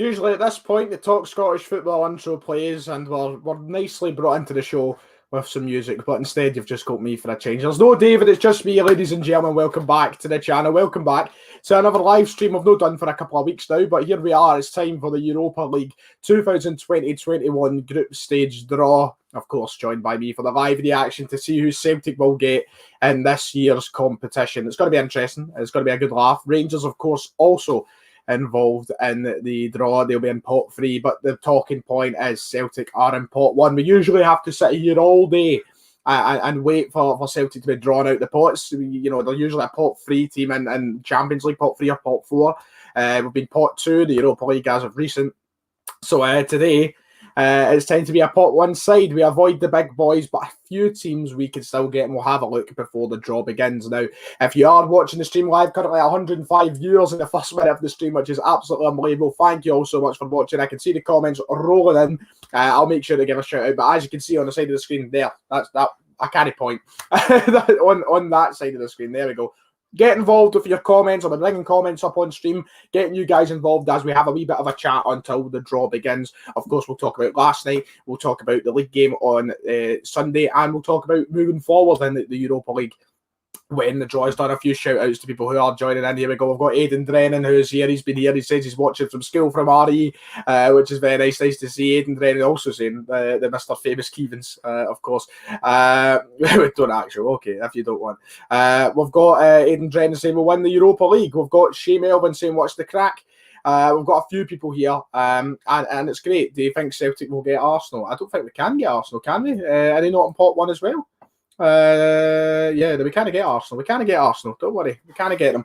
Usually at this point, the Talk Scottish Football intro plays, and we're nicely brought into the show with some music, but instead you've just got me for a change. There's no David, it's just me, ladies and gentlemen. Welcome back to the channel. Welcome back to another live stream I've not done for a couple of weeks now, but here we are. It's time for the Europa League 2020-21 group stage draw. Of course, joined by me for the live reaction to see who Celtic will get in this year's competition. It's going to be interesting. It's going to be a good laugh. Rangers, of course, also involved in the draw. They'll be in pot 3, but the talking point is Celtic are in pot 1. We usually have to sit here all day and wait for Celtic to be drawn out the pots. You know, they're usually a pot 3 team in Champions League, pot 3 or pot 4. We've been pot 2, the Europa League as of recent. So today, it's time to be a pot 1 side. We avoid the big boys, but a few teams we can still get, and we'll have a look before the draw begins. Now, if you are watching the stream live, currently 105 viewers in the first minute of the stream, which is absolutely unbelievable. Thank you all so much for watching. I can see the comments rolling in. I'll make sure to give a shout out. But as you can see on the side of the screen there, that's that a carry point on that side of the screen. There we go. Get involved with your comments. I'll be bringing comments up on stream, getting you guys involved as we have a wee bit of a chat until the draw begins. Of course, we'll talk about last night. We'll talk about the league game on Sunday, and we'll talk about moving forward in the Europa League when the draw is done. A few shout outs to people who are joining in. Here we go. We've got Aidan Drennan, who's here. He's been here. He says he's watching from school from RE, which is very nice. Nice to see Aidan Drennan also saying the Mr. Famous Keevans, of course. Don't actually. Okay, if you don't want. We've got Aidan Drennan saying we'll win the Europa League. We've got Shay Melvin saying what's the crack. We've got a few people here, and it's great. Do you think Celtic will get Arsenal? I don't think we can get Arsenal, can we? Are they not in pot 1 as well? Yeah, we can't get Arsenal. We can't get Arsenal. Don't worry, we can't get them.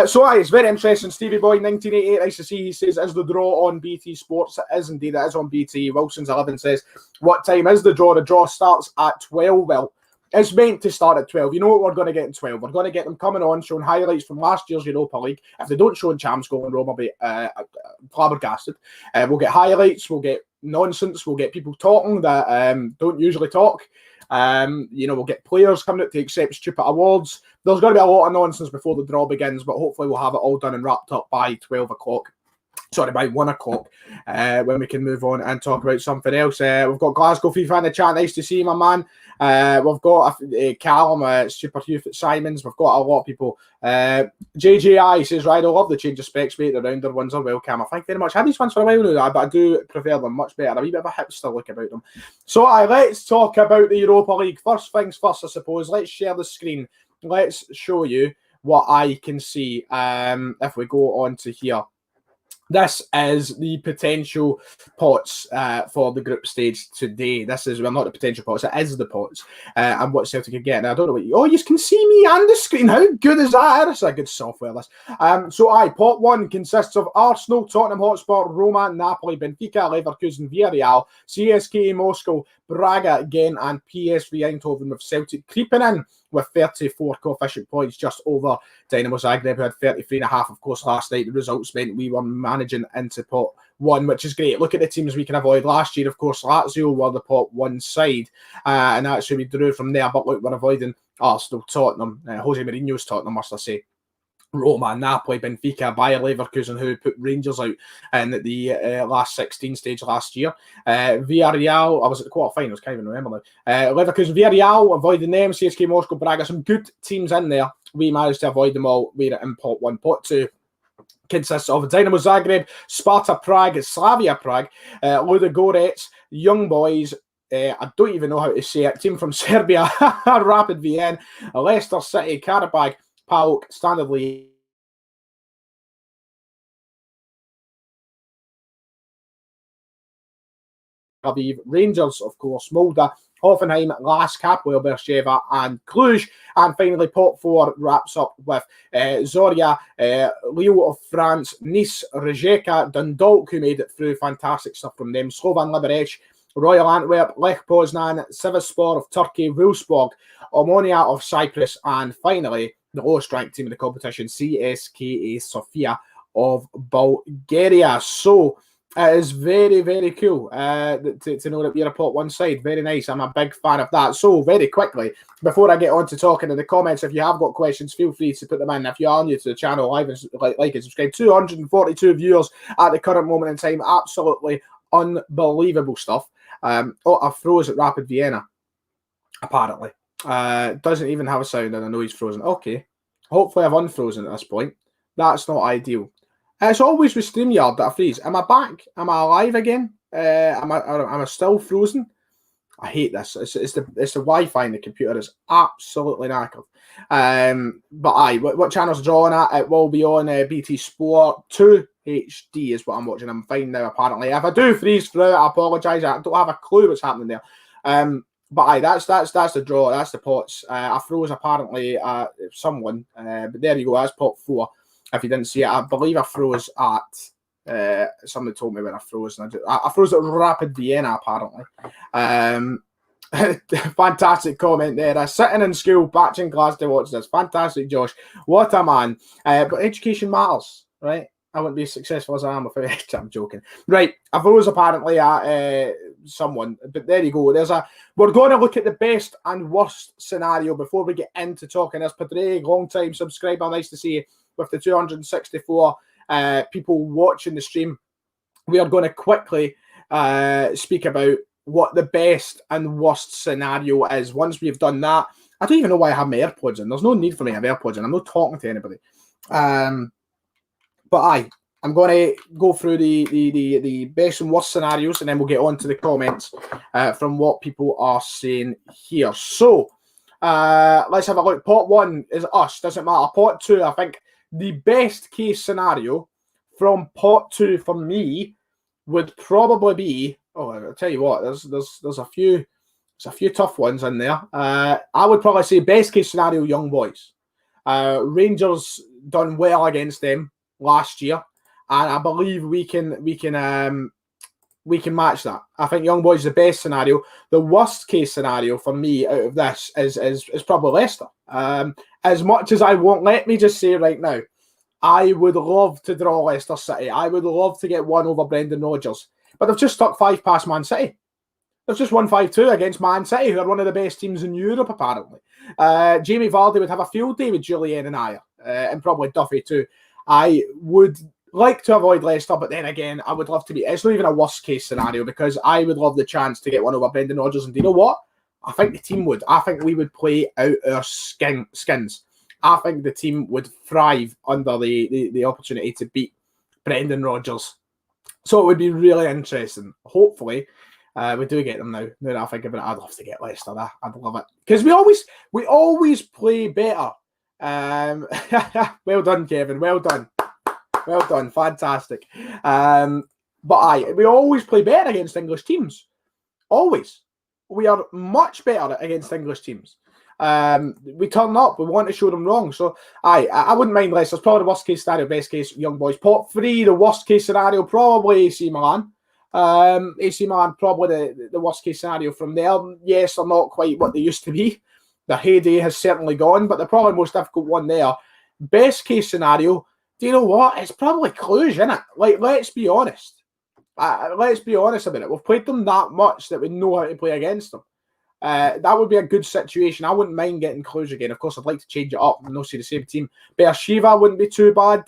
So it's very interesting. Stevie Boy 1988, nice to see. He says, "Is the draw on BT Sports?" It is indeed. It is on BT. Wilson's 11 says, "What time is the draw?" The draw starts at 12. Well, it's meant to start at 12. You know what we're going to get in 12? We're going to get them coming on, showing highlights from last year's Europa League. If they don't show in Champs Goal and Rome, I'll be flabbergasted. We'll get highlights. We'll get nonsense. We'll get people talking that don't usually talk. You know, we'll get players coming out to accept stupid awards. There's going to be a lot of nonsense before the draw begins, but hopefully we'll have it all done and wrapped up by 12 o'clock. Sorry, by 1 o'clock, when we can move on and talk about something else. We've got Glasgow FIFA in the chat. Nice to see you, my man. We've got Callum, Super Hugh Simons. We've got a lot of people. JJI says, right, I love the change of specs, mate. The rounder ones are welcome. Thank you very much. I had these ones for a while now, but I do prefer them much better. A wee bit of a hipster look about them. So, let's talk about the Europa League. First things first, I suppose. Let's share the screen. Let's show you what I can see if we go on to here. This is the potential pots for the group stage today. This is, well, not the potential pots, it is the pots. And what Celtic can get. Now, I don't know what you... Oh, you can see me and the screen. How good is that? This is a good software, this. Pot 1 consists of Arsenal, Tottenham Hotspur, Roma, Napoli, Benfica, Leverkusen, Villarreal, CSKA Moscow, Braga, Ghent, and PSV Eindhoven, with Celtic creeping in with 34 coefficient points, just over Dynamo Zagreb, who had 33.5. Of course, last night the results meant we were managing into pot 1, which is great. Look at the teams we can avoid. Last year, of course, Lazio were the pot 1 side, and that's who we drew from there. But look, we're avoiding Arsenal, Tottenham, Jose Mourinho's Tottenham, must I say. Roma, Napoli, Benfica, Bayer Leverkusen, who put Rangers out in the last 16 stage last year. Villarreal, I was at the quarterfinals, can't even remember now. Leverkusen, Villarreal, avoiding them. CSKA Moscow, Braga, some good teams in there. We managed to avoid them all. We're in pot 1. Pot 2 consists of Dynamo Zagreb, Sparta Prague, Slavia Prague, Ludogorets, Young Boys, I don't even know how to say it, team from Serbia, Rapid Vienna, Leicester City, Karabakh, PAOK, Standard Liège, Aviv, Rangers, of course, Molde, Hoffenheim, Lask, Hapoel Beersheva, and Cluj. And finally, pot 4 wraps up with Zorya, Lille of France, Nice, Rijeka, Dundalk, who made it through. Fantastic stuff from them. Slovan Liberec, Royal Antwerp, Lech Poznan, Sivasspor of Turkey, Wolfsburg, Omonia of Cyprus, and finally, the lowest ranked team in the competition, CSKA Sofia of Bulgaria. So, It is very, very cool to know that we're a pot one side. Very nice. I'm a big fan of that. So, very quickly, before I get on to talking in the comments, if you have got questions, feel free to put them in. If you are new to the channel, like and subscribe. 242 viewers at the current moment in time. Absolutely unbelievable stuff. I froze at Rapid Vienna, apparently. Doesn't even have a sound, and I know he's frozen. Okay. Hopefully, I've unfrozen at this point. That's not ideal. It's always with StreamYard that I freeze. Am I back? Am I alive again? Am I still frozen? I hate this. It's the Wi-Fi in the computer is absolutely knackered. But what channel's drawing at? It will be on BT Sport 2 HD is what I'm watching. I'm fine now apparently. If I do freeze through it, I apologise. I don't have a clue what's happening there. But that's the draw. That's the pots. I froze apparently someone. But there you go. That's pot 4. If you didn't see it, I believe I froze at somebody told me when I froze. I froze at Rapid Vienna, apparently. Fantastic comment there. Sitting in school, batching class to watch this. Fantastic, Josh. What a man. But education matters, right? I wouldn't be as successful as I am without it. I'm joking. Right, I froze apparently at someone. But there you go. We're going to look at the best and worst scenario before we get into talking. There's Padraig, long-time subscriber. Nice to see you. With the 264 people watching the stream, we are going to quickly speak about what the best and worst scenario is. Once we've done that, I don't even know why I have my AirPods in. There's no need for me to have AirPods in. I'm not talking to anybody. But I'm going to go through the best and worst scenarios, and then we'll get on to the comments from what people are saying here. So let's have a look. Pot 1 is us. Doesn't matter. Pot 2, I think. The best case scenario from pot 2 for me would probably be. Oh, I'll tell you what. There's a few tough ones in there. I would probably say best case scenario, Young Boys. Rangers done well against them last year, and I believe we can match that. I think Young Boys is the best scenario. The worst case scenario for me out of this is probably Leicester. As much as I won't, let me just say right now, I would love to draw Leicester City. I would love to get one over Brendan Rodgers. But they've just stuck 5 past Man City. They've just won 5-2 against Man City, who are one of the best teams in Europe, apparently. Jamie Vardy would have a field day with Julian and Ayer, and probably Duffy too. I would like to avoid Leicester, but then again, I would love to be. It's not even a worst case scenario because I would love the chance to get one over Brendan Rodgers. And do you know what? I think the team would. I think we would play out our skins. I think the team would thrive under the opportunity to beat Brendan Rodgers. So it would be really interesting. Hopefully, we do get them now. Now that I think about it, I'd love to get Leicester. I'd love it because we always play better. Well done, Kevin. Well done. Fantastic. But we always play better against English teams. Always. We are much better against English teams. We turn up. We want to show them wrong. So, I wouldn't mind Leicester. It's probably the worst case scenario. Best case, Young Boys. Pot 3, the worst case scenario, probably AC Milan. AC Milan, probably the worst case scenario from there. Yes, they're not quite what they used to be. Their heyday has certainly gone, but they're probably the most difficult one there. Best case scenario, do you know what? It's probably Cluj, isn't it? Like, let's be honest. Let's be honest about it. We've played them that much that we know how to play against them. That would be a good situation. I wouldn't mind getting Cluj again. Of course, I'd like to change it up and not see the same team. Beersheva wouldn't be too bad.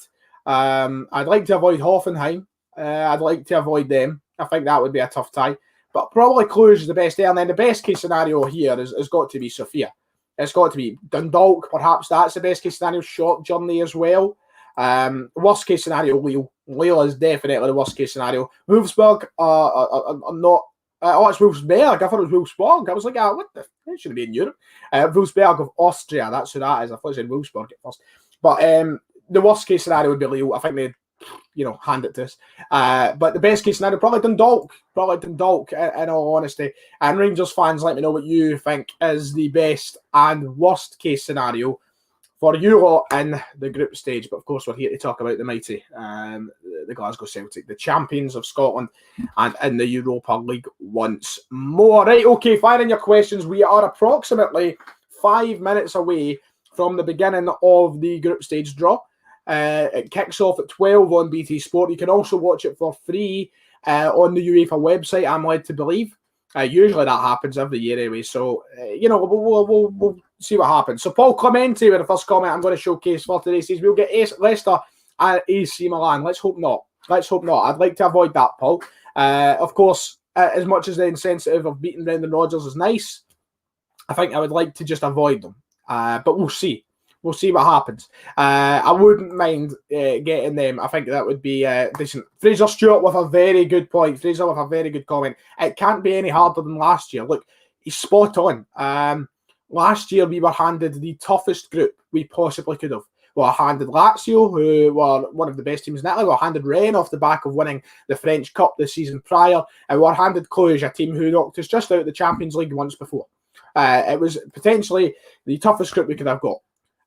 I'd like to avoid Hoffenheim. I'd like to avoid them. I think that would be a tough tie. But probably Cluj is the best there. And then the best case scenario here has got to be Sofia. It's got to be Dundalk. Perhaps that's the best case scenario. Short journey as well. Worst case scenario, Lille. Lille is definitely the worst case scenario. Wolfsburg are not. It's Wolfsburg. I thought it was Wolfsburg. I was like, what the? It shouldn't be in Europe. Wolfsburg of Austria. That's who that is. I thought it said Wolfsburg at first. But the worst case scenario would be Lille. I think they'd, hand it to us. But the best case scenario, probably Dundalk. In all honesty. And Rangers fans, let me know what you think is the best and worst case scenario for you lot in the group stage. But of course, we're here to talk about the mighty, the Glasgow Celtic, the champions of Scotland, and in the Europa League once more. Right, okay, fire in your questions. We are approximately 5 minutes away from the beginning of the group stage draw. It kicks off at 12 on BT Sport. You can also watch it for free on the UEFA website, I'm led to believe. Usually that happens every year anyway, so we'll see what happens. So Paul Clementi with the first comment I'm going to showcase for today says we'll get Leicester and AC Milan. Let's hope not. I'd like to avoid that, Paul. Of course, as much as the insensitive of beating Brendan Rodgers is nice, I think I would like to just avoid them. But we'll see. We'll see what happens. I wouldn't mind getting them. I think that would be decent. Fraser Stewart with a very good point. Fraser with a very good comment. It can't be any harder than last year. Look, he's spot on. Last year, we were handed the toughest group we possibly could have. We were handed Lazio, who were one of the best teams in Italy. We were handed Rennes off the back of winning the French Cup the season prior. And we were handed Cluj, a team who knocked us just out of the Champions League once before. It was potentially the toughest group we could have got.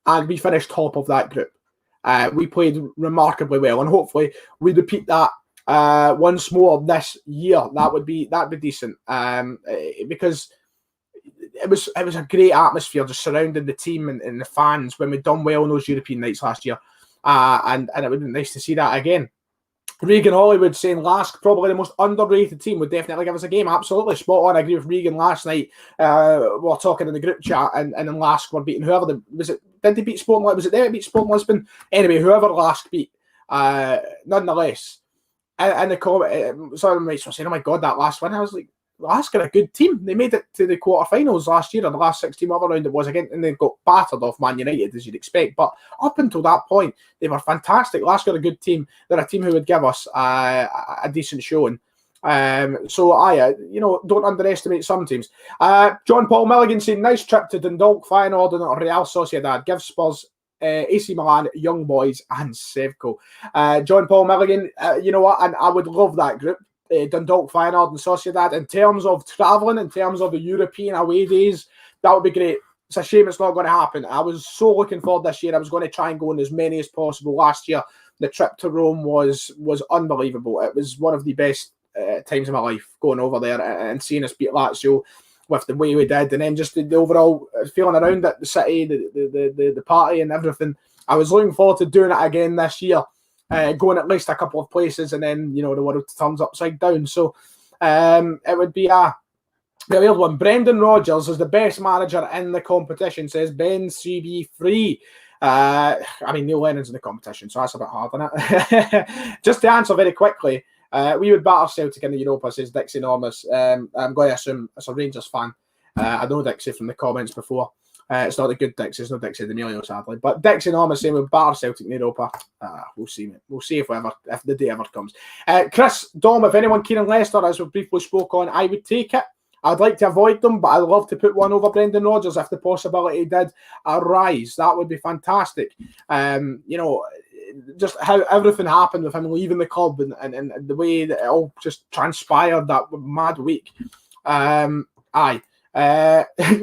And we finished top of that group. We played remarkably well, and hopefully we repeat that once more this year. That'd be decent, because it was a great atmosphere just surrounding the team and the fans when we'd done well on those European nights last year, and it would be nice to see that again. Regan Hollywood saying Lask probably the most underrated team, would definitely give us a game. Absolutely spot on. I agree with Regan last night. We were talking in the group chat, and then Lask were beating whoever did they beat Sporting? Was it them that beat Sporting Lisbon? Anyway, whoever Lask beat, nonetheless. And the comment, some mates were saying, "Oh my God, that last win!" I was like, Lask are a good team. They made it to the quarterfinals last year, or the last 16 other round it was again, and they got battered off Man United, as you'd expect. But up until that point, they were fantastic. Lask are a good team. They're a team who would give us a decent showing. Don't underestimate some teams. John Paul Milligan saying, nice trip to Dundalk, Feyenoord and Real Sociedad. Give Spurs, AC Milan, Young Boys and Sevco. John Paul Milligan, you know what? And I would love that group. Dundalk, Feyenoord and Sociedad. In terms of travelling, in terms of the European away days, that would be great. It's a shame it's not going to happen. I was so looking forward this year. I was going to try and go on as many as possible. Last year, the trip to Rome was unbelievable. It was one of the best times of my life, going over there and seeing us beat Lazio with the way we did, and then just the overall feeling around it, the city, the party and everything. I was looking forward to doing it again this year. Going at least a couple of places, and then the world turns upside down. So it would be a weird one. Brendan Rodgers is the best manager in the competition, says Ben CB3. Neil Lennon's in the competition, so that's a bit hard, isn't it? Just to answer very quickly, we would batter Celtic in the Europa, says Dixie Enormous. I'm going to assume it's a Rangers fan. I know Dixie from the comments before. It's not a good Dixie. It's not Dixie D'Amelio, sadly. But Dixie Enormous saying we'll batter Celtic in Europa. We'll see, mate. We'll see if the day ever comes. Chris, Dom, if anyone keen on Leicester, as we briefly spoke on, I would take it. I'd like to avoid them, but I'd love to put one over Brendan Rodgers if the possibility did arise. That would be fantastic. Just how everything happened with him leaving the club and the way that it all just transpired that mad week.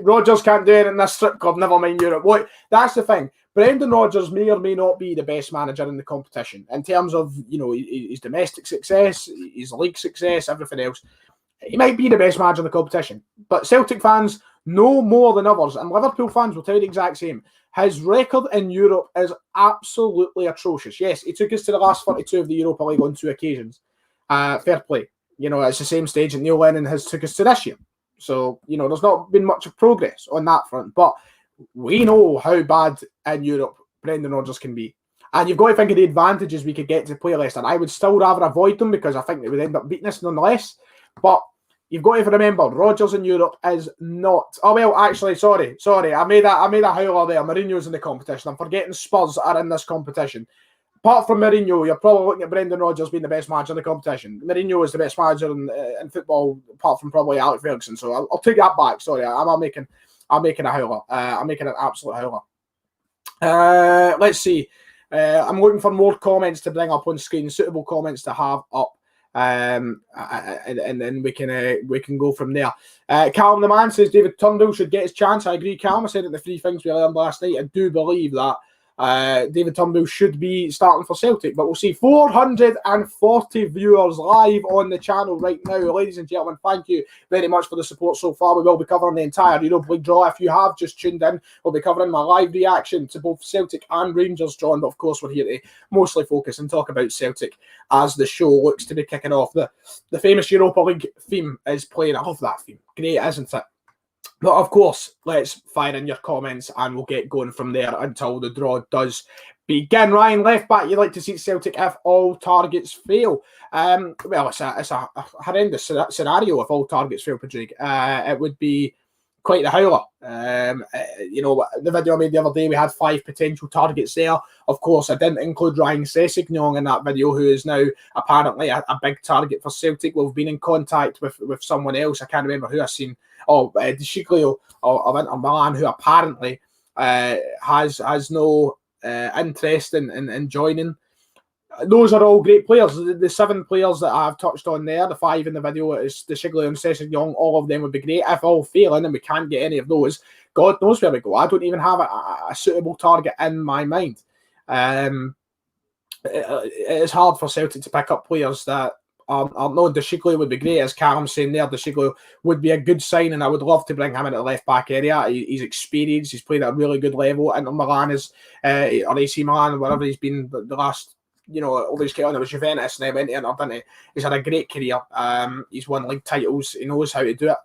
Rodgers can't do it in this strip club, never mind Europe. What? That's the thing. Brendan Rodgers may or may not be the best manager in the competition in terms of his domestic success, his league success, everything else. He might be the best manager in the competition, but Celtic fans know more than others, and Liverpool fans will tell you the exact same. His record in Europe is absolutely atrocious. Yes, he took us to the last 42 of the Europa League on 2 occasions. Fair play. It's the same stage that Neil Lennon has took us to this year. So, there's not been much of progress on that front. But we know how bad in Europe Brendan Rodgers can be. And you've got to think of the advantages we could get to play Leicester. I would still rather avoid them because I think they would end up beating us nonetheless. But you've got to remember, Rodgers in Europe is not... Oh, well, actually, sorry. I made a howler there. Mourinho's in the competition. I'm forgetting Spurs are in this competition. Apart from Mourinho, you're probably looking at Brendan Rodgers being the best manager in the competition. Mourinho is the best manager in football, apart from probably Alex Ferguson. So I'll take that back. Sorry, I'm making a howler. I'm making an absolute howler. Let's see. I'm looking for more comments to bring up on screen, suitable comments to have up. And then we can go from there. Calum the man says David Turnbull should get his chance. I agree, Calum. I said it the 3 things we learned last night. I do believe that. David Turnbull should be starting for Celtic, but we'll see. 440 viewers live on the channel right now. Ladies and gentlemen, thank you very much for the support so far. We will be covering the entire Europa League draw. If you have just tuned in, we'll be covering my live reaction to both Celtic and Rangers draw, but of course we're here to mostly focus and talk about Celtic as the show looks to be kicking off. The famous Europa League theme is playing. I love that theme. Great, isn't it? But of course, let's fire in your comments and we'll get going from there until the draw does begin. Ryan, left back, you'd like to see Celtic if all targets fail. Well, it's a horrendous scenario if all targets fail, Padraig. It would be quite the howler. You know, the video I made the other day, we had 5 potential targets there. Of course, I didn't include Ryan Sessegnon in that video, who is now apparently a big target for Celtic. We've been in contact with someone else. I can't remember who I've seen. De Sciglio of Inter Milan, who apparently has no interest in joining. Those are all great players. The 7 players that I've touched on there, the 5 in the video, is De Sciglio and Sessegnon. All of them would be great. If all failing and we can't get any of those, God knows where we go. I don't even have a suitable target in my mind. It is hard for Celtic to pick up players that are known. De Sciglio would be great, as Callum's saying there. De Sciglio would be a good sign, and I would love to bring him into the left-back area. He's experienced. He's played at a really good level. Inter Milan is, or AC Milan, wherever he's been the last, you know, all he's getting on, it was Juventus, and then went to Inter, didn't he? He's had a great career. He's won league titles. He knows how to do it.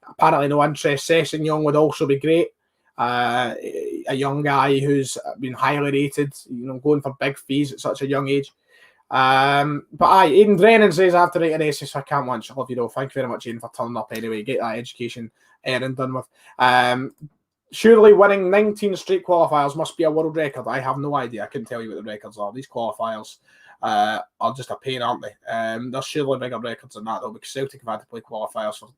Apparently no interest. Sessegnon would also be great. A young guy who's been highly rated, you know, going for big fees at such a young age. But Aidan Drennan says I have to write an essay, so I can't watch. I love you though. Thank you very much, Aidan, for turning up anyway. Get that education and done with. Surely winning 19 straight qualifiers must be a world record. I have no idea. I couldn't tell you what the records are. These qualifiers are just a pain, aren't they? There's surely bigger records than that though, because Celtic have had to play qualifiers for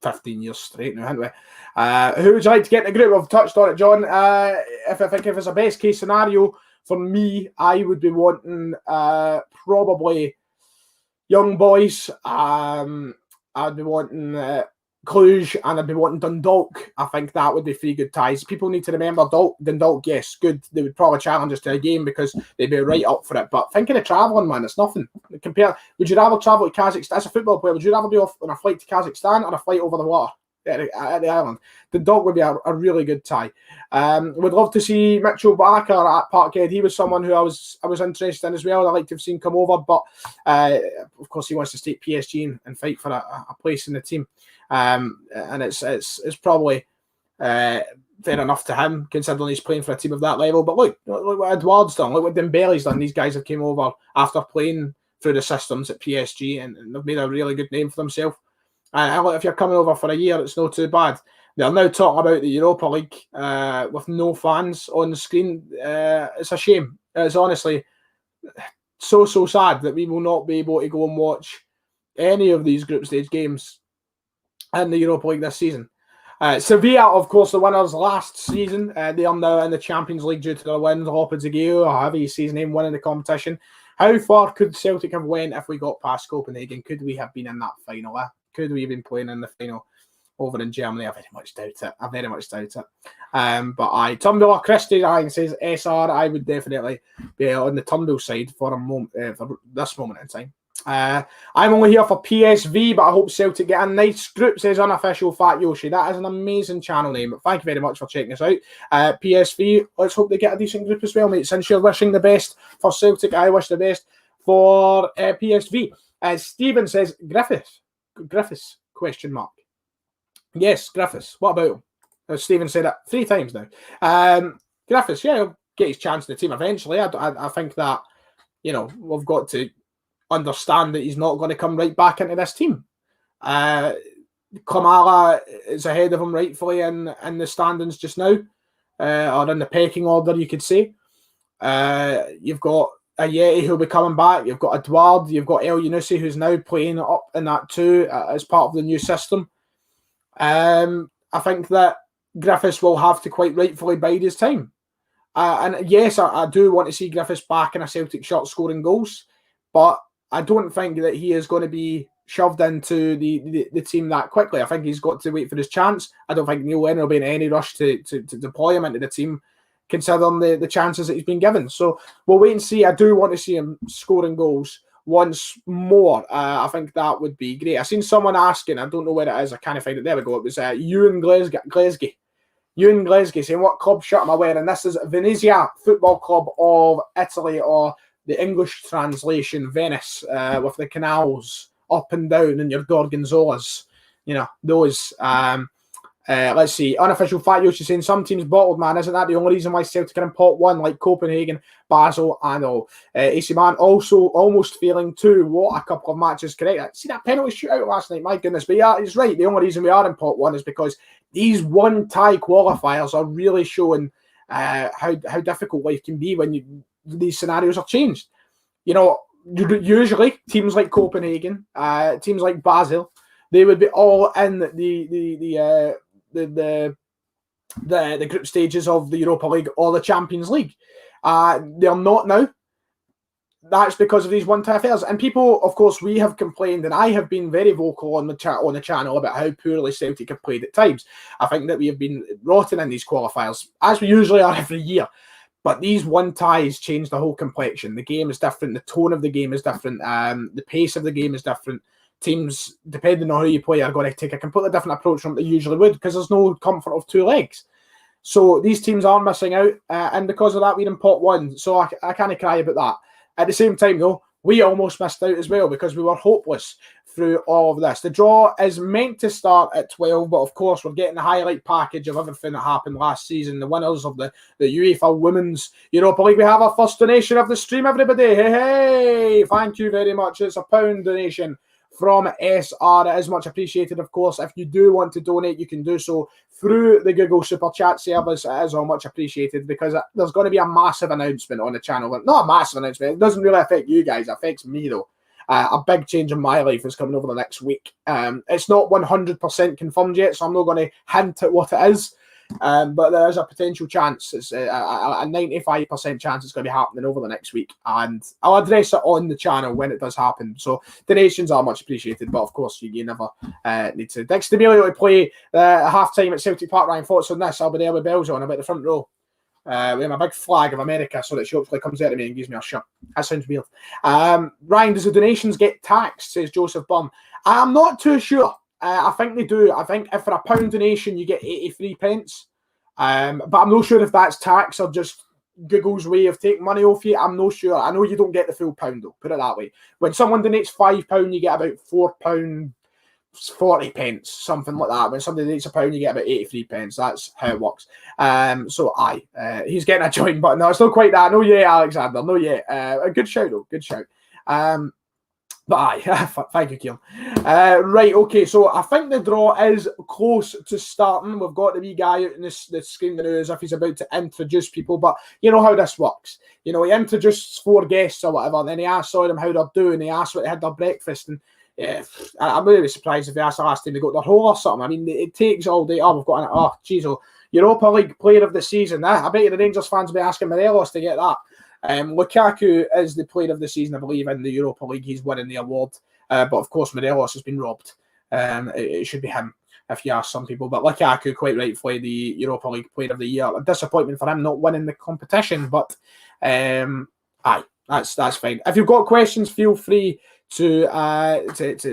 15 years straight now, haven't we? Who would you like to get in the group? I've touched on it, John. If it's a best case scenario for me, I would be wanting probably young boys. I'd be wanting Cluj, and I'd be wanting Dundalk. I think that would be 3 good ties. People need to remember Dundalk, yes, good. They would probably challenge us to a game because they'd be right up for it. But thinking of travelling, man, it's nothing. Would you rather travel to Kazakhstan as a football player? Would you rather be off on a flight to Kazakhstan or a flight over the water at the island? Dundalk would be a really good tie. Would love to see Mitchell Barker at Parkhead. He was someone who I was interested in as well. I'd like to have seen come over, but of course he wants to stay at PSG and fight for a place in the team. And it's probably fair enough to him, considering he's playing for a team of that level. But look what Edouard's done. Look what Dembele's done. These guys have came over after playing through the systems at PSG, and they've made a really good name for themselves. And if you're coming over for a year, it's not too bad. They're now talking about the Europa League with no fans on the screen. It's a shame. It's honestly so sad that we will not be able to go and watch any of these group stage games in the Europa League this season. Sevilla, of course, the winners last season. They are now in the Champions League due to their win. Lopetegui, or however you see his name, winning the competition. How far could Celtic have went if we got past Copenhagen? Could we have been in that final? Could we have been playing in the final over in Germany? I very much doubt it. But Turnbull Christie Ryan says SR. I would definitely be on the Turnbull side for a moment, for this moment in time. I'm only here for PSV, but I hope Celtic get a nice group, says unofficial Fat Yoshi. That is an amazing channel name. Thank you very much for checking us out. PSV, let's hope they get a decent group as well, mate. Since you're wishing the best for Celtic, I wish the best for PSV. Stephen says Griffiths, question mark. Yes, Griffiths. What about him? Stephen said it 3 times now. Griffiths, yeah, he'll get his chance in the team eventually. I think that, you know, we've got to understand that he's not going to come right back into this team. Kamara is ahead of him rightfully in the standings just now, or in the pecking order, you could say. You've got Ayeti who'll be coming back. You've got Edouard. You've got El Yunusi who's now playing up in that too as part of the new system. I think that Griffiths will have to quite rightfully bide his time. And yes, I do want to see Griffiths back in a Celtic shirt scoring goals, but I don't think that he is going to be shoved into the team that quickly. I think he's got to wait for his chance. I don't think Neil Lennon will be in any rush to deploy him into the team considering the chances that he's been given. So we'll wait and see. I do want to see him scoring goals once more. I think that would be great. I seen someone asking, I don't know where it is, I can't find it. There we go. It was Ewan Glesgy. Ewan Glesgy saying, what club shirt am I wearing? This is Venezia Football Club of Italy, or the English translation, Venice, with the canals up and down and your gorgonzolas. You know, those. Let's see. Unofficial fact, Yoshi saying some teams bottled, man. Isn't that the only reason why Celtic are in pot one, like Copenhagen, Basel, and all? AC Man also almost failing too. What a couple of matches correct. See that penalty shootout last night? My goodness. But yeah, he's right. The only reason we are in pot one is because these one-tie qualifiers are really showing how difficult life can be when these scenarios are changed. You know, usually teams like Copenhagen, teams like Basel, they would be all in the group stages of the Europa League or the Champions League. They're not now. That's because of these one-tie affairs. And people, of course, we have complained, and I have been very vocal on the channel about how poorly Celtic have played at times. I think that we have been rotten in these qualifiers, as we usually are every year. But these one-ties change the whole complexion. The game is different. The tone of the game is different. The pace of the game is different. Teams, depending on who you play, are going to take a completely different approach from what they usually would, because there's no comfort of two legs. So these teams are missing out, and because of that, we're in pot one. So I can't cry about that. At the same time, though, we almost missed out as well because we were hopeless through all of this. The draw is meant to start at 12, but of course, we're getting the highlight package of everything that happened last season. The winners of the UEFA Women's Europa League. We have our first donation of the stream, everybody. Hey, thank you very much. It's a £1 donation from SR. It is much appreciated, of course. If you do want to donate, you can do so through the Google Super Chat service. It is all much appreciated because there's going to be a massive announcement on the channel. Not a massive announcement. It doesn't really affect you guys. It affects me, though. A big change in my life is coming over the next week. It's not 100% confirmed yet, so I'm not going to hint at what it is. But there is a potential chance. It's a 95% chance it's going to be happening over the next week, and I'll address it on the channel when it does happen. So donations are much appreciated, but of course you never need to. Next Emilio to play half time at Celtic Park. Ryan, thoughts on this? I'll be there with bells on about the front row. With my big flag of America, so that she hopefully comes out to me and gives me a shirt. That sounds weird. Ryan, does the donations get taxed? Says Joseph Bum. I'm not too sure. I think they do. I think if for a £1 donation you get 83 pence. But I'm not sure if that's tax or just Google's way of taking money off you. I'm not sure. I know you don't get the full £1 though. Put it that way. When someone donates £5, you get about £4 40 pence, something like that. When somebody donates £1, you get about 83 pence. That's how it works. So he's getting a join button. No, it's not quite that. No, yeah, Alexander. No, yeah. A good shout though. Good shout. But aye, thank you, Kieran. Right, okay, so I think the draw is close to starting. We've got the wee guy out in the screen now as if he's about to introduce people, but you know how this works. You know, he introduces 4 guests or whatever, and then he asks all them how they're doing, he asks what they had their breakfast, and yeah, I'm really surprised if they asked the last time they got their hole or something. I mean, it takes all day. Oh, we've got an, oh, geez, Europa League Player of the Season. I bet you the Rangers fans will be asking Morelos to get that. Lukaku is the player of the season, I believe, in the Europa League. He's winning the award. But of course, Morelos has been robbed. It should be him, if you ask some people. But Lukaku, quite rightfully, the Europa League Player of the Year. A disappointment for him not winning the competition. But aye, that's fine. If you've got questions, feel free to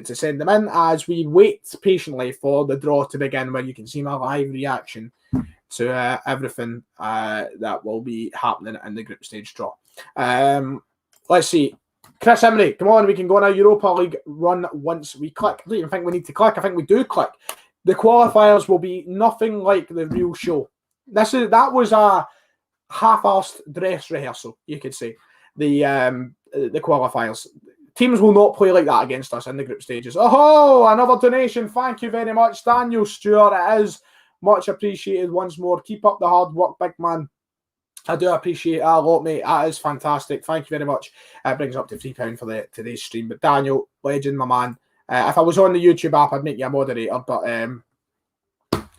send them in as we wait patiently for the draw to begin, where you can see my live reaction to everything that will be happening in the group stage draw. Let's see. Chris Emery, come on, we can go on a Europa League run once we click. I don't even think we need to click. I think we do click. The qualifiers will be nothing like the real show. That was a half-arsed dress rehearsal, you could say. The qualifiers. Teams will not play like that against us in the group stages. Oh, another donation. Thank you very much, Daniel Stewart. It is much appreciated once more. Keep up the hard work, big man. I do appreciate that a lot, mate. That is fantastic. Thank you very much. It brings up to £3 for today's stream. But Daniel, legend, my man. If I was on the YouTube app, I'd make you a moderator. But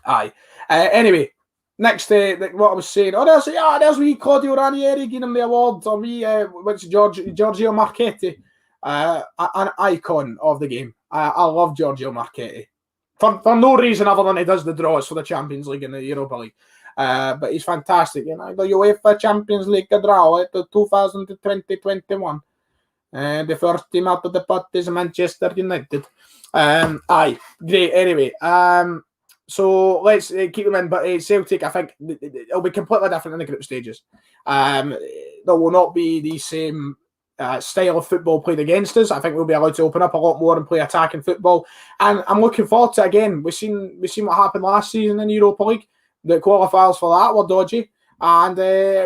aye. Anyway, next, what I was saying. Oh, there's wee Claudio Ranieri giving him the award. Or what's Giorgio Marchetti, an icon of the game. I love Giorgio Marchetti. For no reason other than he does the draws for the Champions League and the Europa League. But he's fantastic. The UEFA Champions League draw at the 2020-21. The first team out of the pot is Manchester United. Aye, great. Anyway, so let's keep them in. But Celtic, I think it'll be completely different in the group stages. There will not be the same style of football played against us. I think we'll be allowed to open up a lot more and play attacking football. And I'm looking forward to it again. We've seen what happened last season in the Europa League. The qualifiers for that were dodgy. And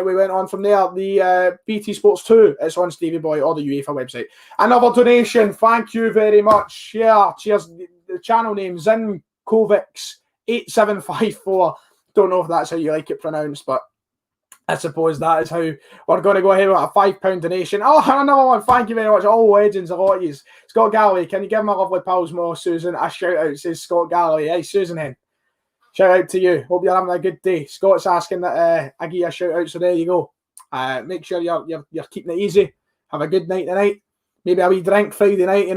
we went on from there. The BT Sports 2, it's on Stevie Boy or the UEFA website. Another donation. Thank you very much. Yeah, cheers. The channel name, Zinkovics8754. Don't know if that's how you like it pronounced, but I suppose that is how we're going to go ahead with a £5 donation. Oh, another one. Thank you very much. All legends, a lot of you. Scott Galloway, can you give my lovely pals more, Susan? A shout out, says Scott Galloway. Hey, Susan Hen. Shout out to you. Hope you're having a good day. Scott's asking that I give you a shout out, so there you go. Make sure you're keeping it easy. Have a good night tonight. Maybe a wee drink Friday night,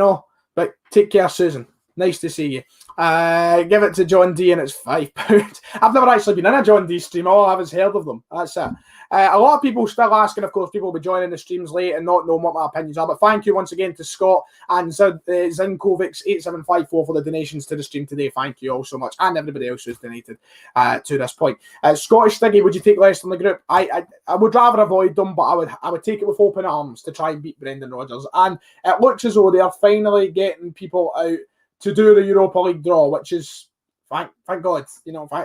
But take care, Susan. Nice to see you. Give it to John D and it's £5. I've never actually been in a John D stream. All I have is heard of them. That's it. A lot of people still asking, of course, people will be joining the streams late and not knowing what my opinions are. But thank you once again to Scott and Zinkovics8754 for the donations to the stream today. Thank you all so much. And everybody else who's donated to this point. Scottish Stiggy, would you take Leicester in the group? I would rather avoid them, but I would take it with open arms to try and beat Brendan Rodgers. And it looks as though they are finally getting people out to do the Europa League draw, which is thank God,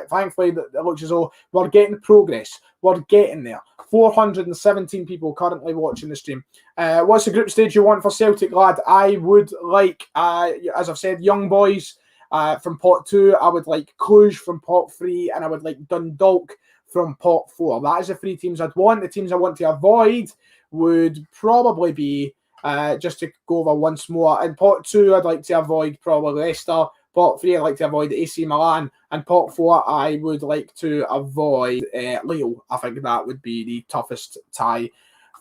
thankfully that it looks as though we're getting progress. We're getting there. 417 people currently watching the stream. What's the group stage you want for Celtic, lad? I would like, as I've said, young boys from pot 2. I would like Cluj from pot 3, and I would like Dundalk from pot 4. That is the 3 teams I'd want. The teams I want to avoid would probably be, just to go over once more, in pot 2, I'd like to avoid probably Leicester. Pot 3, I'd like to avoid AC Milan. And pot 4, I would like to avoid Lille. I think that would be the toughest tie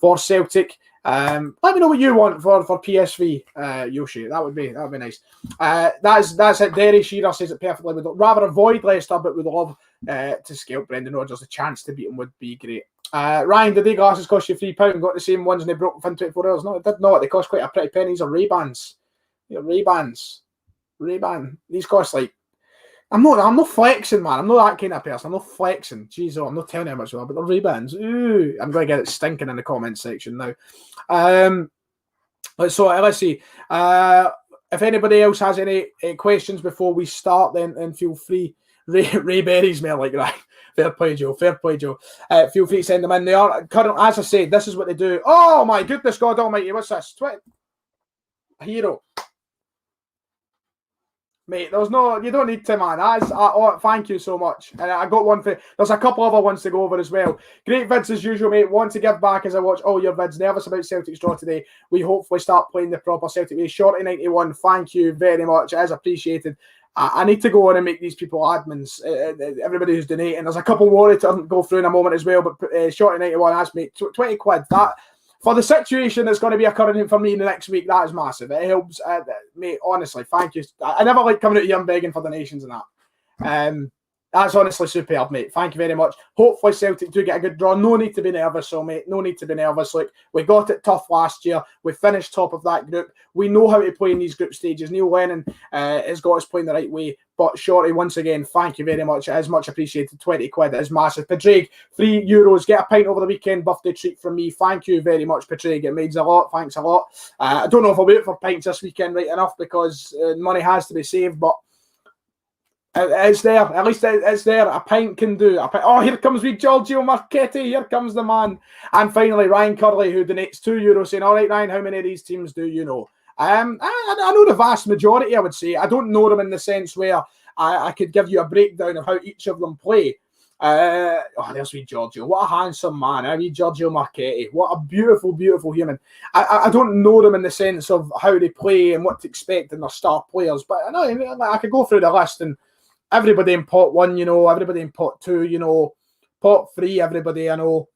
for Celtic. Let me know what you want for PSV, Yoshi. That would be nice. That's it. Derry Shearer says it perfectly. Would rather avoid Leicester, but would love to scalp Brendan Rodgers. A chance to beat him would be great. Ryan, did the glasses cost you £3? Got the same ones and they broke within 24 hours? No, it did not. They cost quite a pretty penny. These are Ray-Bans. Ray-Bans. Ray-Ban. These cost like... I'm not flexing, man. I'm not that kind of person. I'm not flexing. Jeez, I'm not telling you how much they are, but the Ray-Bans. Ooh, I'm going to get it stinking in the comments section now. Let's see. If anybody else has any questions before we start, then feel free. Ray Berry's more like that. Fair play, Joe. Fair play, Joe. Feel free to send them in. They are currently, as I said, this is what they do. Oh my goodness, God Almighty! What's this? A hero. Mate, you don't need to, man. Thank you so much. And I got one for, there's a couple other ones to go over as well. Great vids as usual, mate. Want to give back as I watch all your vids. Nervous about Celtic's draw today. We hopefully start playing the proper Celtic way. Shorty 91, thank you very much. It is appreciated. I need to go on and make these people admins. Everybody who's donating. There's a couple more to go through in a moment as well. But Shorty 91 asked me 20 quid. That, for the situation that's going to be occurring for me in the next week, that is massive. It helps, mate. Honestly, thank you. I never like coming out here and begging for donations and that. That's honestly superb, mate. Thank you very much. Hopefully Celtic do get a good draw. No need to be nervous, so mate. No need to be nervous. Look, we got it tough last year. We finished top of that group. We know how to play in these group stages. Neil Lennon has got us playing the right way. But Shorty, once again, thank you very much. It is much appreciated. 20 quid is massive. Padraig, €3. Get a pint over the weekend. Birthday treat from me. Thank you very much, Padraig. It means a lot. Thanks a lot. I don't know if I'll wait for pints this weekend right enough because money has to be saved, but it's there. At least it's there. A pint can do. Oh, here comes we Giorgio Marchetti. Here comes the man. And finally, Ryan Curley, who donates €2, saying, all right, Ryan, how many of these teams do you know? I know the vast majority, I would say. I don't know them in the sense where I could give you a breakdown of how each of them play. There's wee Giorgio. What a handsome man. Wee Giorgio Marchetti. What a beautiful, beautiful human. I don't know them in the sense of how they play and what to expect in their star players, but I know I could go through the list and everybody in pot 1, everybody in pot 2, pot 3, everybody I know.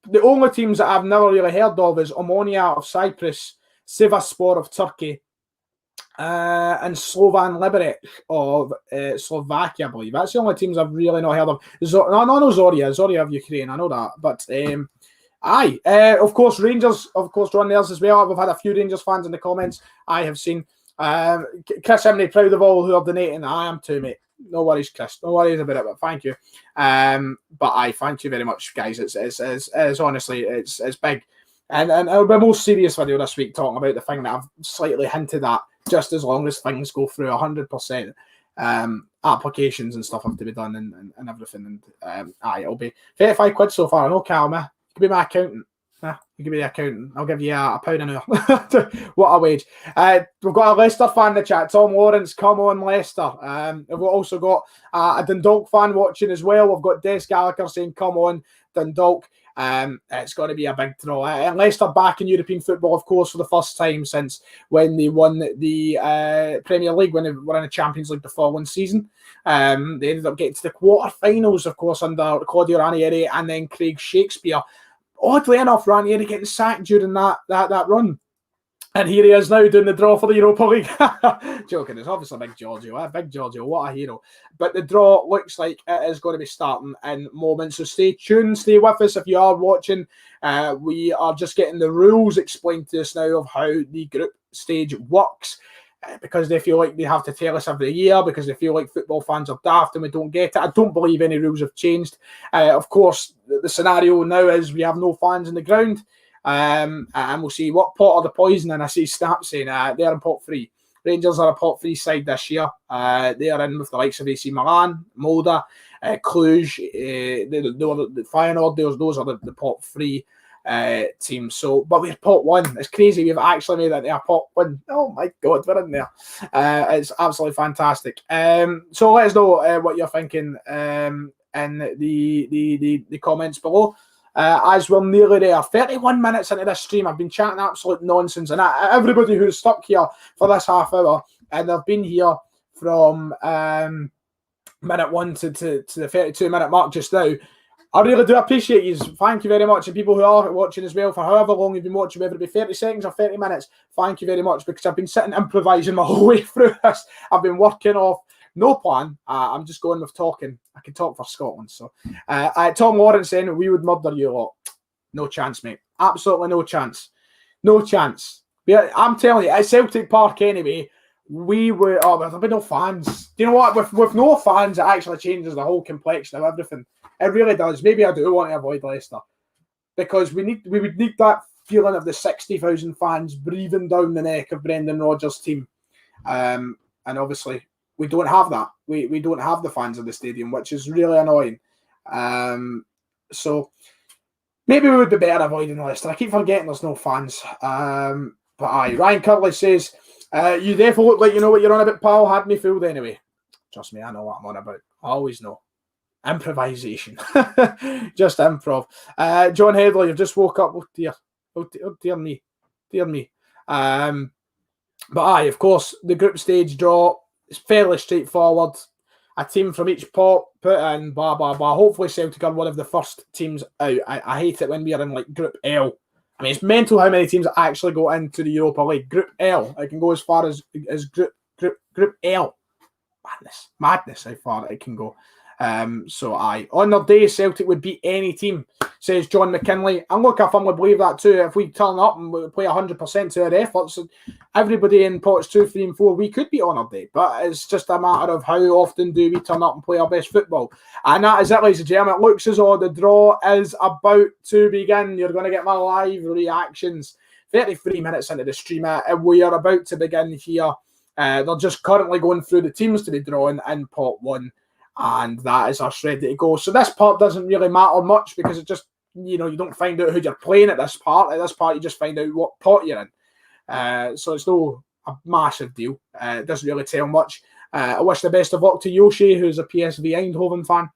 The only teams that I've never really heard of is Omonia of Cyprus, Sivasspor of Turkey, and Slovan Liberec of Slovakia, I believe. That's the only teams I've really not heard of. No, Zorya of Ukraine, I know that. But of course, Rangers, of course, on theirs as well. We've had a few Rangers fans in the comments I have seen. Chris Imney, proud of all who are donating. I am too, mate. No worries, Chris. No worries about it, but thank you. But thank you very much, guys. It's honestly, it's big. And it'll be a more serious video this week talking about the thing that I've slightly hinted at, just as long as things go through 100%. Applications and stuff have to be done and everything. And it'll be 35 quid so far. I know, Calma. You can be my accountant. You can be the accountant. I'll give you a £1 an hour. What a wage. We've got a Leicester fan in the chat. Tom Lawrence, come on, Leicester. We've also got a Dundalk fan watching as well. We've got Des Gallagher saying, come on, Dundalk. It's going to be a big draw. And Leicester back in European football, of course, for the first time since when they won the Premier League, when they were in the Champions League the following season. They ended up getting to the quarterfinals, of course, under Claudio Ranieri and then Craig Shakespeare. Oddly enough, Ranieri getting sacked during that run. And here he is now doing the draw for the Europa League. Joking, it's obviously Big Giorgio. Big Giorgio, what a hero. But the draw looks like it is going to be starting in moments. So stay tuned, stay with us if you are watching. We are just getting the rules explained to us now of how the group stage works. Because they feel like they have to tell us every year, because they feel like football fans are daft and we don't get it. I don't believe any rules have changed. Of course, the scenario now is we have no fans in the ground. And we'll see what pot are the poison. And I see Snap saying they're in pot 3. Rangers are a pot 3 side this year. They are in with the likes of AC Milan, Molde, Cluj, the Feyenoord. Those are the pot 3 teams. So, but we're pot 1. It's crazy. We've actually made it a pot 1. Oh my God, we're in there. It's absolutely fantastic. So let us know what you're thinking in the comments below. As we're nearly there, 31 minutes into this stream, I've been chatting absolute nonsense, and everybody who's stuck here for this half hour, and they've been here from minute 1 to the 32-minute mark just now, I really do appreciate you. Thank you very much. And people who are watching as well, for however long you've been watching, whether it be 30 seconds or 30 minutes, thank you very much, because I've been sitting improvising my whole way through this. I've been working off no plan. I'm just going with talking. I can talk for Scotland. So, Tom Lawrence saying, we would murder you lot. No chance, mate. Absolutely no chance. No chance. I'm telling you, at Celtic Park anyway, we were... Oh, there'll be no fans. Do you know what? With no fans, it actually changes the whole complexion of everything. It really does. Maybe I do want to avoid Leicester. Because we would need that feeling of the 60,000 fans breathing down the neck of Brendan Rodgers' team. And obviously... we don't have that. We don't have the fans in the stadium, which is really annoying. So maybe we would be better avoiding Leicester. I keep forgetting there's no fans. But Ryan Curley says, you definitely look like you know what you're on about, pal. Had me fooled anyway. Trust me, I know what I'm on about. I always know. Improvisation. Just improv. John Headley, you've just woke up. Oh dear me. Dear me. But of course, the group stage draw, it's fairly straightforward. A team from each pot put in, blah, blah, blah. Hopefully Celtic are one of the first teams out. I hate it when we are in like Group L. I mean, it's mental how many teams actually go into the Europa League. Group L. It can go as far as Group L. Madness how far it can go. On their day, Celtic would beat any team, says John McKinley. And look, I firmly believe that too. If we turn up and we play 100% to our efforts, everybody in pots 2, 3 and 4, we could be on our day. But it's just a matter of how often do we turn up and play our best football. And that is it, ladies and gentlemen. It looks as though the draw is about to begin. You're going to get my live reactions. 33 minutes into the stream, we are about to begin here. They're just currently going through the teams to be drawn in pot 1. And that is us ready to go. So this part doesn't really matter much because it just, you don't find out who you're playing at this part. At this part, you just find out what pot you're in. So it's no a massive deal. It doesn't really tell much. I wish the best of luck to Yoshi, who's a PSV Eindhoven fan.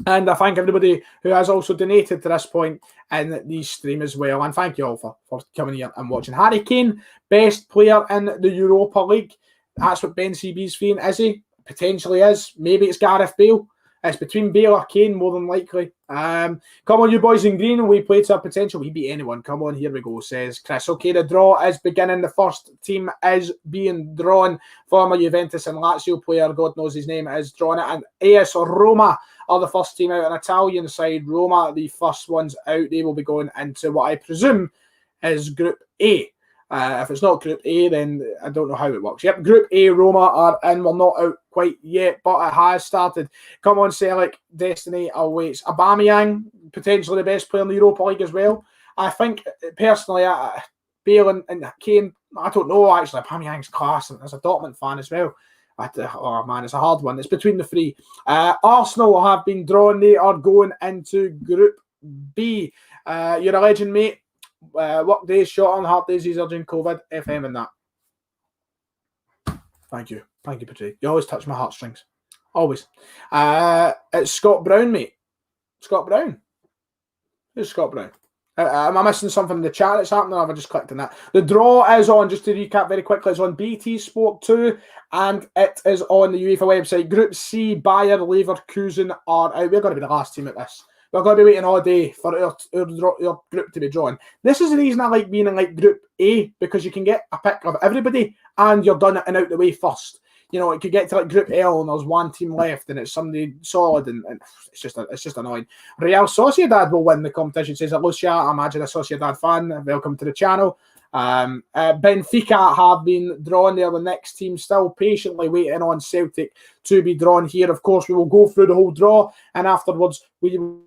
And I thank everybody who has also donated to this point in the stream as well. And thank you all for coming here and watching. Harry Kane, best player in the Europa League. That's what Ben CB's feeling, is he? Potentially is. Maybe it's Gareth Bale. It's between Bale or Kane, more than likely. Come on, you boys in green. We play to our potential. We beat anyone. Come on, here we go, says Chris. Okay, the draw is beginning. The first team is being drawn. Former Juventus and Lazio player, God knows his name, is drawn it. And AS Roma are the first team out. An Italian side. Roma, the first ones out. They will be going into what I presume is Group A. If it's not Group A, then I don't know how it works. Yep, Group A, Roma are in. We're not out quite yet, but it has started. Come on, Celtic, destiny awaits. Aubameyang, potentially the best player in the Europa League as well. I think, personally, Bale and Kane, I don't know, actually. Aubameyang's class, and as a Dortmund fan as well. Oh, man, it's a hard one. It's between the three. Arsenal have been drawn. They are going into Group B. You're a legend, mate. Work days, short on hard days, easier during COVID, FM and that. Thank you, Patrick. You always touch my heartstrings. Always. It's Scott Brown, mate. Scott Brown. Who's Scott Brown? Am I missing something in the chat that's happening? Or have I just clicked on that? The draw is on, just to recap very quickly, it's on BT Sport 2 and it is on the UEFA website. Group C, Bayer Leverkusen are out. We're going to be the last team at this. We're going to be waiting all day for our group to be drawn. This is the reason I like being in like Group A, because you can get a pick of everybody and you're done and out the way first. You know, it could get to like Group L and there's one team left and it's somebody solid and it's just annoying. Real Sociedad will win the competition, says Lucia. I imagine a Sociedad fan. Welcome to the channel. Benfica have been drawn. They're the next team, still patiently waiting on Celtic to be drawn here. Of course, we will go through the whole draw and afterwards we will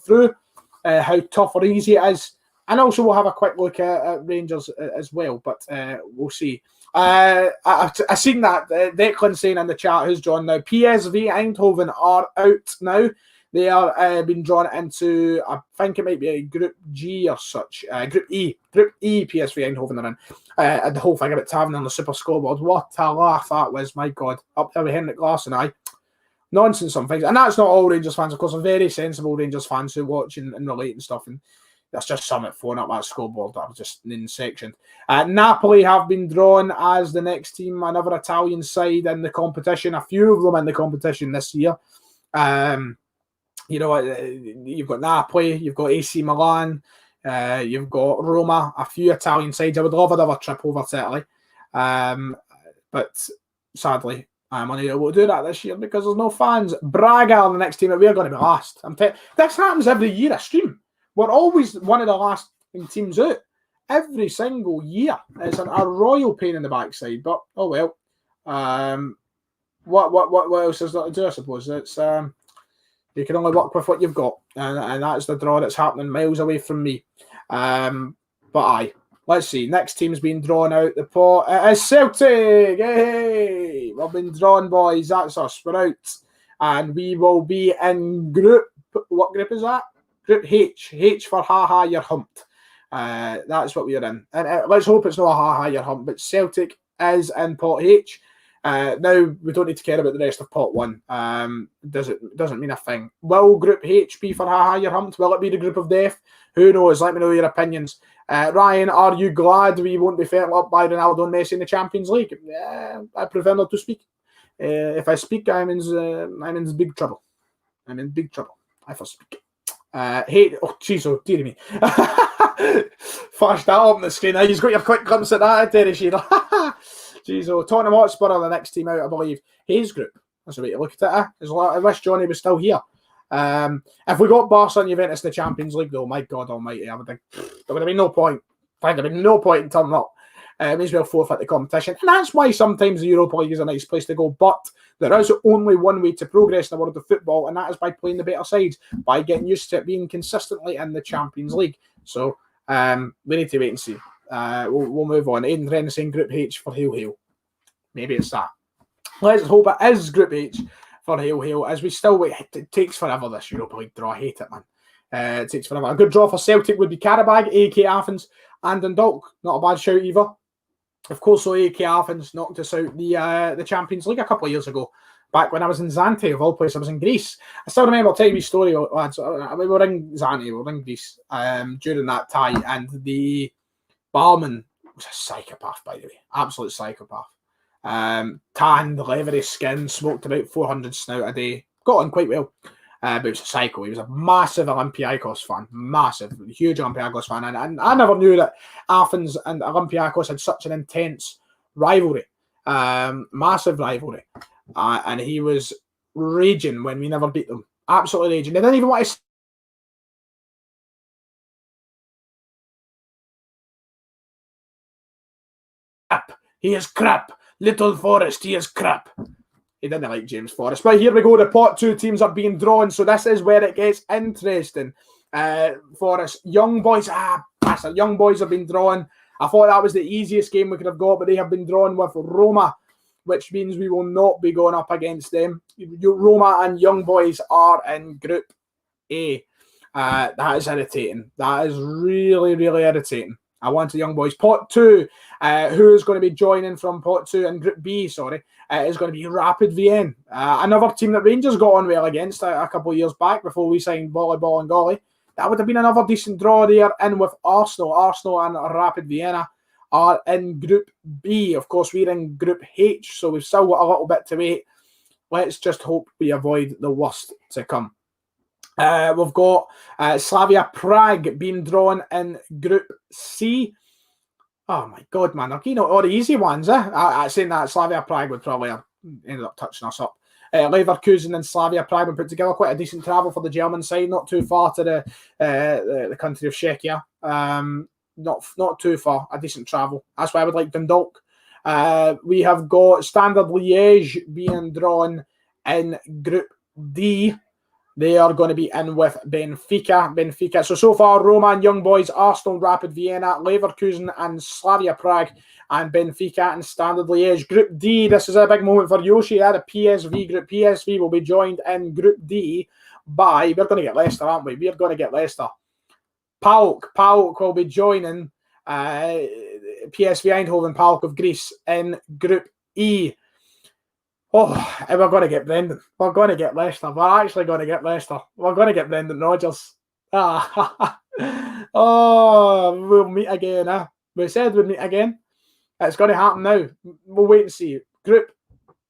through how tough or easy it is, and also we'll have a quick look at Rangers as well, but we'll see. I've seen that Declan saying in the chat who's drawn now. PSV Eindhoven are out now. They are being drawn into, I think it might be a Group G or such. Group E, PSV Eindhoven are in. And the whole thing about Taven on the super scoreboard, what a laugh that was, my God. Up there with Henrik Larsson, nonsense some things, and that's not all Rangers fans, of course. Some very sensible Rangers fans who watch and relate and stuff, and that's just something throwing up that scoreboard that was just in section. Napoli have been drawn as the next team, another Italian side in the competition, a few of them in the competition this year. You know, you've got Napoli, you've got AC Milan, you've got Roma, a few Italian sides. I would love another trip over to Italy, but sadly I'm unable to do that this year because there's no fans. Braga are the next team that we're going to be last. This happens every year I stream. We're always one of the last teams out. Every single year. It's a royal pain in the backside, but oh well. What else is there to do, I suppose? It's you can only work with what you've got. And that's the draw that's happening miles away from me. But aye. Let's see. Next team's been drawn out the pot. It is Celtic. Hey, we've been drawn, boys. That's us. We're out, and we will be in Group. What group is that? Group H. H for ha you're humped. That's what we're in. And let's hope it's not a ha you're humped. But Celtic is in pot H. Now we don't need to care about the rest of pot 1. Doesn't mean a thing. Will Group H be for ha you're humped? Will it be the group of death? Who knows? Let me know your opinions. Ryan, are you glad we won't be fed up by Ronaldo and Messi in the Champions League? I prefer not to speak. If I speak, I'm in big trouble. I'm in big trouble if I speak. Hey, oh jeez, oh dear me. Flash that up on the screen. Now you've got your quick glimpse at that, Terry Shearer. Jeez, oh, Tottenham Hotspur are the next team out, I believe. Hayes Group. That's the way to look at it. I wish Johnny was still here. If we got Barca and Juventus in the Champions League, though, my God Almighty, there would have been no point. There would have been no point in turning up. May as well forfeit the competition, and that's why sometimes the Europa League is a nice place to go. But there is only one way to progress in the world of football, and that is by playing the better sides, by getting used to it being consistently in the Champions League. So we need to wait and see. We'll move on. Aidan Rennie saying Group H for Hail. Maybe it's that. Let's hope it is Group H for Hail, as we still wait. It takes forever, this Europa League draw. I hate it, man. It takes forever. A good draw for Celtic would be Karabag, AK Athens, and Dundalk. Not a bad shout either. Of course, so AK Athens knocked us out the Champions League a couple of years ago, back when I was in Zante, of all places. I was in Greece. I still remember telling you a story, lads. We were in Zante, we were in Greece during that tie, and the barman was a psychopath, by the way. Absolute psychopath. Tanned, leathery skin, smoked about 400 snout a day. Got on quite well. But he was a psycho. He was a massive Olympiacos fan. Massive, huge Olympiacos fan. And I never knew that Athens and Olympiacos had such an intense rivalry. Massive rivalry. And he was raging when we never beat them. Absolutely raging. They didn't even want to... He is crap. Little Forest, he is crap. He didn't like James Forrest. But here we go. The pot 2 teams are being drawn. So this is where it gets interesting. Forest, Young Boys. Young Boys have been drawn. I thought that was the easiest game we could have got, but they have been drawn with Roma, which means we will not be going up against them. Roma and Young Boys are in Group A. That is irritating. That is really, really irritating. I want the Young Boys. Pot 2, who is going to be joining from Pot 2 in Group B, is going to be Rapid Vienna. Another team that Rangers got on well against a couple of years back before we signed Volleyball and Golly. That would have been another decent draw there in with Arsenal. Arsenal and Rapid Vienna are in Group B. Of course, we're in Group H, so we've still got a little bit to wait. Let's just hope we avoid the worst to come. We've got Slavia Prague being drawn in Group C. Oh my God, man. They're getting all the easy ones, eh? Saying that Slavia Prague would probably have ended up touching us up. Leverkusen and Slavia Prague would put together quite a decent travel for the German side, not too far to the country of Czechia. Not too far, a decent travel. That's why I would like Dundalk. We have got Standard Liège being drawn in Group D. They are going to be in with Benfica. So far, Roma and Young Boys, Arsenal, Rapid Vienna, Leverkusen and Slavia Prague, and Benfica and Standard Liège. Group D, this is a big moment for Yoshi. The PSV group. PSV will be joined in Group D by, we're going to get Leicester, aren't we? We're going to get Leicester. PAOK will be joining PSV Eindhoven, PAOK of Greece in Group E. Oh, we're going to get Brendan. We're going to get Leicester. We're actually going to get Leicester. We're going to get Brendan Rodgers. Oh, we'll meet again. We said we'd meet again. It's going to happen now. We'll wait and see. Group.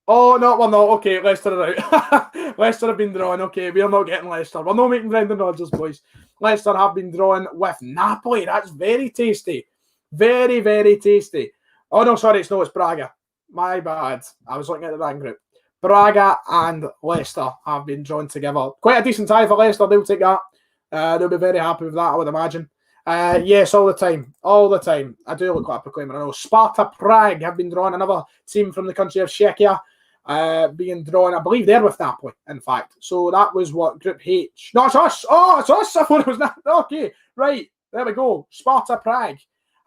Oh, no, we're not. Okay, Leicester are out. Leicester have been drawn. Okay, we're not getting Leicester. We're not making Brendan Rodgers, boys. Leicester have been drawn with Napoli. That's very tasty. Very, very tasty. Oh, no, sorry. It's Braga. My bad. I was looking at the wrong group. Braga and Leicester have been drawn together. Quite a decent tie for Leicester. They'll take that. They'll be very happy with that, I would imagine. Yes, all the time. All the time. I do look like a proclaimer. I know. Sparta Prague have been drawn. Another team from the country of Czechia being drawn. I believe they're with Napoli, in fact. So that was what? Group H. No, it's us. Oh, it's us. I thought it was that. Okay, right. There we go. Sparta Prague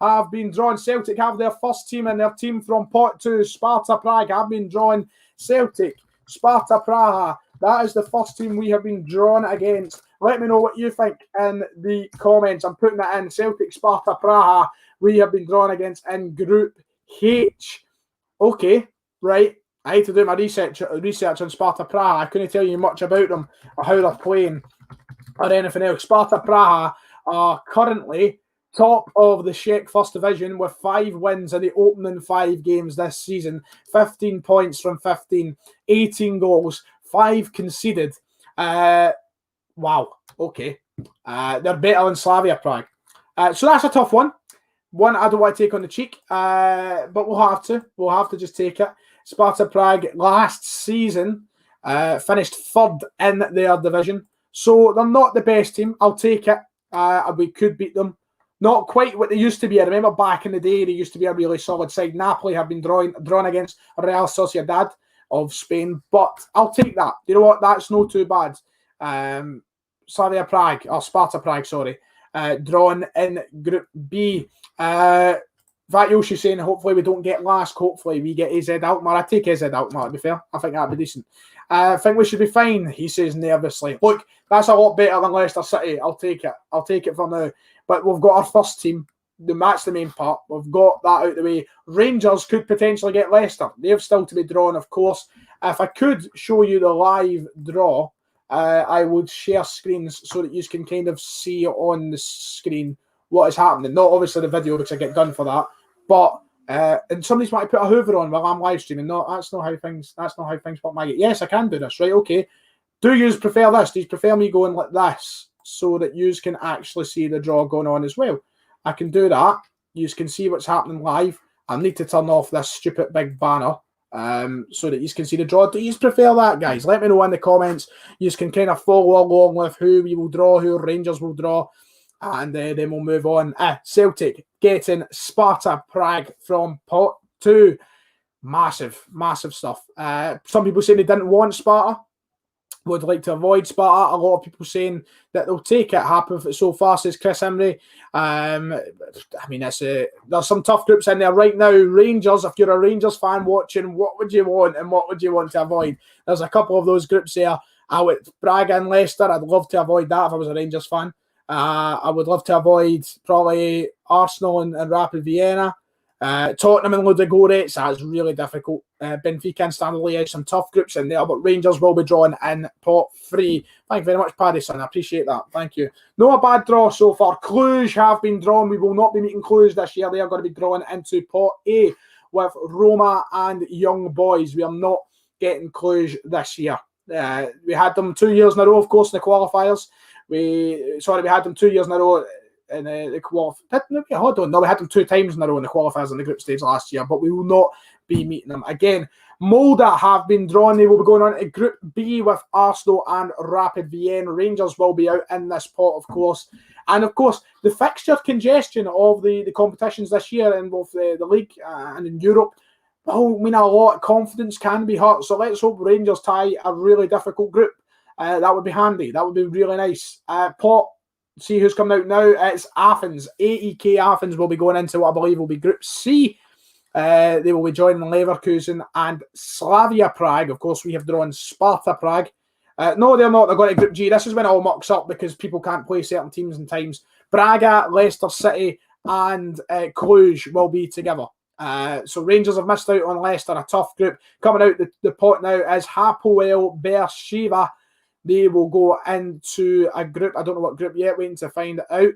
have been drawn. Celtic have their first team and their team from Pot 2. Sparta Prague have been drawn. Celtic, Sparta Praha. That is the first team we have been drawn against. Let me know what you think in the comments. I'm putting that in. Celtic, Sparta Praha. We have been drawn against in Group H. Okay, right. I had to do my research on Sparta Praha. I couldn't tell you much about them or how they're playing or anything else. Sparta Praha are currently top of the Czech First Division with 5 wins in the opening 5 games this season. 15 points from 15, 18 goals, 5 conceded. Wow, okay. They're better than Slavia Prague. So that's a tough one. One I don't want to take on the cheek, but we'll have to. We'll have to just take it. Sparta Prague last season finished 3rd in their division. So they're not the best team. I'll take it. We could beat them. Not quite what they used to be. I remember back in the day, they used to be a really solid side. Napoli have been drawn against Real Sociedad of Spain, but I'll take that. You know what? That's not too bad. Slavia Prague, or Sparta Prague, sorry, drawn in Group B. Vatyoshi saying, hopefully we don't get last. Hopefully we get AZ Alkmaar. I take AZ Alkmaar, to be fair. I think that'd be decent. I think we should be fine, he says nervously. Look, that's a lot better than Leicester City. I'll take it. I'll take it for now. But we've got our first team. That's the main part. We've got that out of the way. Rangers could potentially get Leicester. They've still to be drawn, of course. If I could show you the live draw, I would share screens so that you can kind of see on the screen what is happening. Not obviously the video because I get done for that. But and somebody's might put a Hoover on while I'm live streaming. No, that's not how things work, Maggie. Yes, I can do this, right? Okay. Do you prefer this? Do you prefer me going like this so that you can actually see the draw going on as well? I can do that. You can see what's happening live. I need to turn off this stupid big banner so that you can see the draw. Do you prefer that, guys? Let me know in the comments. You can kind of follow along with who we will draw, who Rangers will draw, and then we'll move on. Celtic getting Sparta Prague from pot 2. Massive, massive stuff. Some people saying they didn't want Sparta. Would like to avoid Sparta. A lot of people saying that they'll take it. Happy with it so far, says Chris Emery. I mean, there's some tough groups in there right now. Rangers, if you're a Rangers fan watching, what would you want and what would you want to avoid? There's a couple of those groups there. Braga and Leicester, I'd love to avoid that if I was a Rangers fan. I would love to avoid probably Arsenal and Rapid Vienna. Tottenham and Ludogorets, that's really difficult. Benfica and Standard Liège, some tough groups in there, but Rangers will be drawn in pot 3. Thank you very much, Paddison. I appreciate that. Thank you. No a bad draw so far. Cluj have been drawn. We will not be meeting Cluj this year. They are going to be drawn into pot A with Roma and Young Boys. We are not getting Cluj this year. We had them 2 years in a row, of course, in the qualifiers. We had them 2 years in a row in the qualifiers. We had them 2 times in a row in the qualifiers in the group stage last year, but we will not be meeting them again. Molde have been drawn. They will be going on to Group B with Arsenal and Rapid Vienna. Rangers will be out in this pot, of course. And, of course, the fixture congestion of the competitions this year in both the league and in Europe will mean a lot. Confidence can be hurt. So let's hope Rangers tie a really difficult group. That would be handy. That would be really nice. Pot, see who's coming out now. It's Athens. AEK Athens will be going into what I believe will be Group C. They will be joining Leverkusen and Slavia Prague. Of course, we have drawn Sparta Prague. No, they're not. They're going to Group G. This is when it all mucks up because people can't play certain teams and times. Braga, Leicester City, and Cluj will be together. So Rangers have missed out on Leicester, a tough group. Coming out the pot now is Hapoel Beersheva. They will go into a group. I don't know what group yet, waiting to find it out.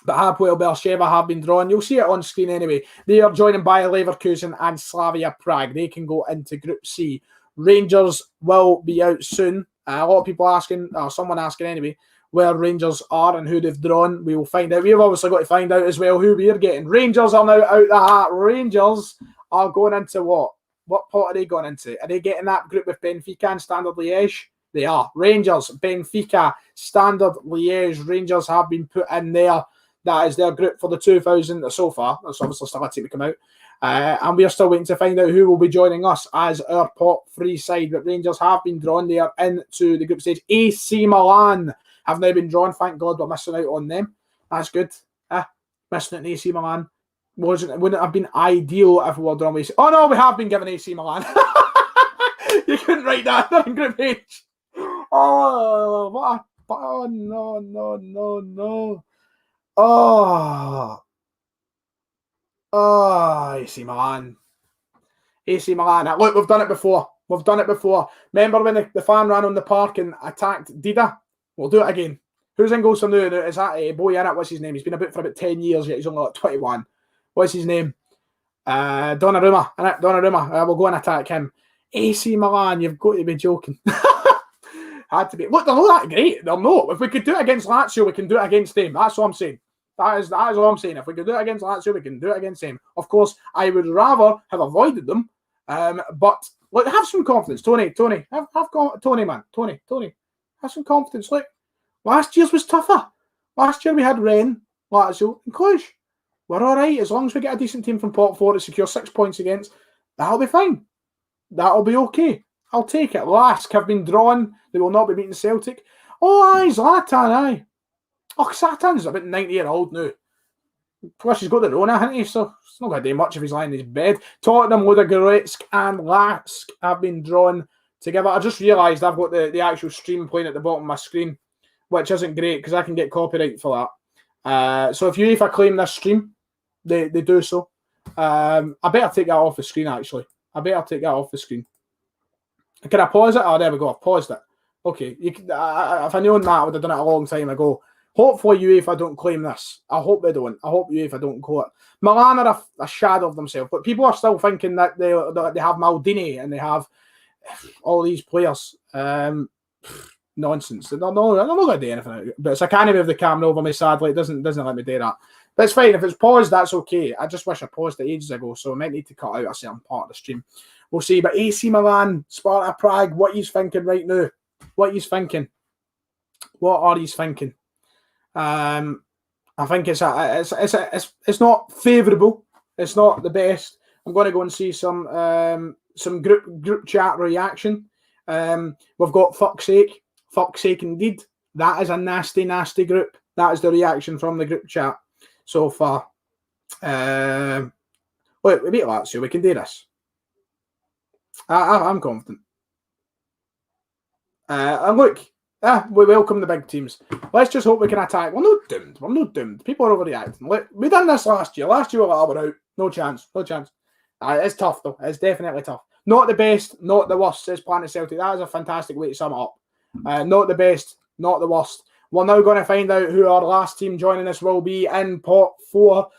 But Hapoel Beersheva have been drawn. You'll see it on screen anyway. They are joining by Leverkusen and Slavia Prague. They can go into Group C. Rangers will be out soon. A lot of people asking, or someone asking anyway, where Rangers are and who they've drawn. We will find out. We've obviously got to find out as well who we are getting. Rangers are now out the hat. Rangers are going into what? What pot are they going into? Are they getting that group with Benfica and Standard Liège? They are. Rangers, Benfica, Standard Liège. Rangers have been put in there. That is their group for the 2000 so far. That's obviously still a team to come out. And we are still waiting to find out who will be joining us as our pot 3 side. But Rangers have been drawn. They are into the group stage. AC Milan have now been drawn. Thank God we're missing out on them. That's good. Missing out on AC Milan. Wouldn't it have been ideal if we were drawn with AC? Oh no, we have been given AC Milan. You couldn't write that in Group H. Oh, what a... Oh, no. Oh, AC Milan. AC Milan. Look, we've done it before. Remember when the fan ran on the park and attacked Dida? We'll do it again. Who's in goals for now? Is that boy in it? What's his name? He's been about for about 10 years yet. He's only like 21. What's his name? Donnarumma. Donnarumma. We'll go and attack him. AC Milan, you've got to be joking. Had to be. Look, they're not that great. They're not. If we could do it against Lazio, we can do it against them. That's what I'm saying. That is all I'm saying. If we could do it against Lazio, we can do it against them. Of course, I would rather have avoided them. But look, have some confidence, Tony. Tony, man. Tony, have some confidence. Look, last year's was tougher. Last year we had Rennes, Lazio, and Cluj. We're all right as long as we get a decent team from pot 4 to secure 6 points against. That'll be fine. That'll be okay. I'll take it. Lask have been drawn. They will not be meeting Celtic. Oh, aye, Zlatan, aye. Oh, Zlatan's about 90-year-old now. Plus, he's got the Rona, hasn't he? So it's not going to do much if he's lying in his bed. Tottenham, Ludogorets, and Lask have been drawn together. I just realised I've got the actual stream playing at the bottom of my screen, which isn't great because I can get copyright for that. So if UEFA claim this stream, they do so. I better take that off the screen, actually. Can I pause it? Oh, there we go. I've paused it. Okay. If I known that, I would have done it a long time ago. Hopefully UEFA don't claim this. I hope they don't. I hope UEFA don't call it. Milan are a shadow of themselves, but people are still thinking that they have Maldini and they have all these players. Nonsense. I'm not going to do anything out of it. But it's I can't have the camera over me, sadly. It doesn't let me do that. But it's fine. If it's paused, that's okay. I just wish I paused it ages ago, so I might need to cut out a certain part of the stream. We'll see. But AC Milan, Sparta Prague, what he's thinking right now? What he's thinking? What are he's thinking? I think it's not favourable. It's not the best. I'm going to go and see some group chat reaction. We've got fuck's sake indeed. That is a nasty group. That is the reaction from the group chat so far. Wait, we beat Lazio. We can do this. I'm confident. And look, we welcome the big teams. Let's just hope we can attack. We're not doomed. We're not doomed. People are overreacting. We done this last year. Last year we were out. No chance. It's tough though. It's definitely tough. Not the best, not the worst, says Planet Celtic. That is a fantastic way to sum it up. Not the best, not the worst. We're now going to find out who our last team joining us will be in pot 4.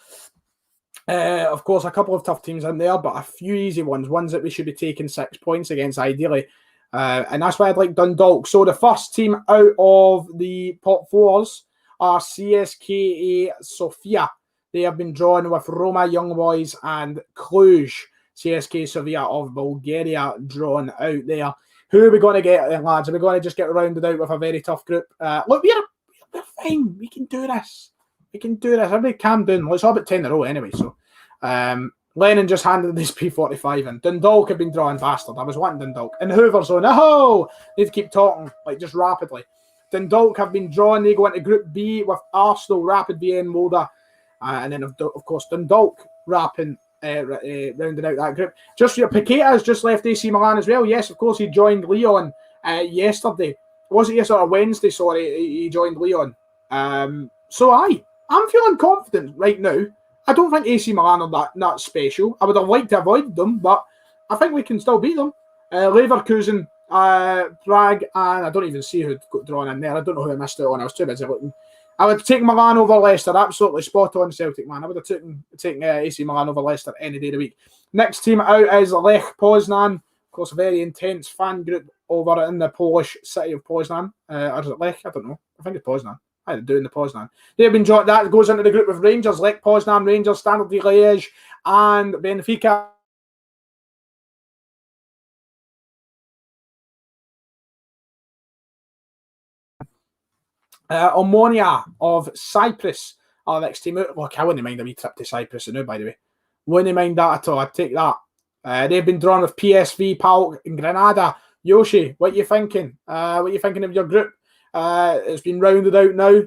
Of course, a couple of tough teams in there, but a few easy ones that we should be taking 6 points against ideally. And that's why I'd like Dundalk. So the first team out of the pot 4s are CSKA Sofia. They have been drawn with Roma Young Boys and Cluj. CSK Sofia of Bulgaria drawn out there. Who are we going to get, lads? Are we going to just get rounded out with a very tough group? Look, we're fine. We can do this. Everybody calm down. Well, it's all about 10 in a row anyway. So Lennon just handed this P45 in. Dundalk have been drawing bastard. I was wanting Dundalk. And Hoover's on. Oh, need to keep talking, like just rapidly. Dundalk have been drawn. They go into Group B with Arsenal, Rapid Vienna, Molde. And then, of course, Dundalk rounding out that group. Just Paqueta has just left AC Milan as well. Yes, of course, he joined Lyon yesterday. Was it yesterday or Wednesday? Sorry, he joined Lyon. So I'm feeling confident right now. I don't think AC Milan are that special. I would have liked to avoid them, but I think we can still beat them. Leverkusen, Prague, and I don't even see who got drawn in there. I don't know who I missed out on. I was too busy looking. I would take Milan over Leicester. Absolutely spot on, Celtic, man. I would have taken AC Milan over Leicester any day of the week. Next team out is Lech Poznan. Of course, a very intense fan group over in the Polish city of Poznan. Or is it Lech? I don't know. I think it's Poznan. I'm doing the Poznan. They've been joined. That goes into the group with Rangers, Lech Poznan, Rangers, Standard de Liège, and Benfica. Omonia of Cyprus are the next team out. Look, I wouldn't mind a wee trip to Cyprus now, by the way. Wouldn't mind that at all. I'd take that. They've been drawn with PSV, PAOK, and Granada. Yoshi, what are you thinking? What are you thinking of your group? It's been rounded out now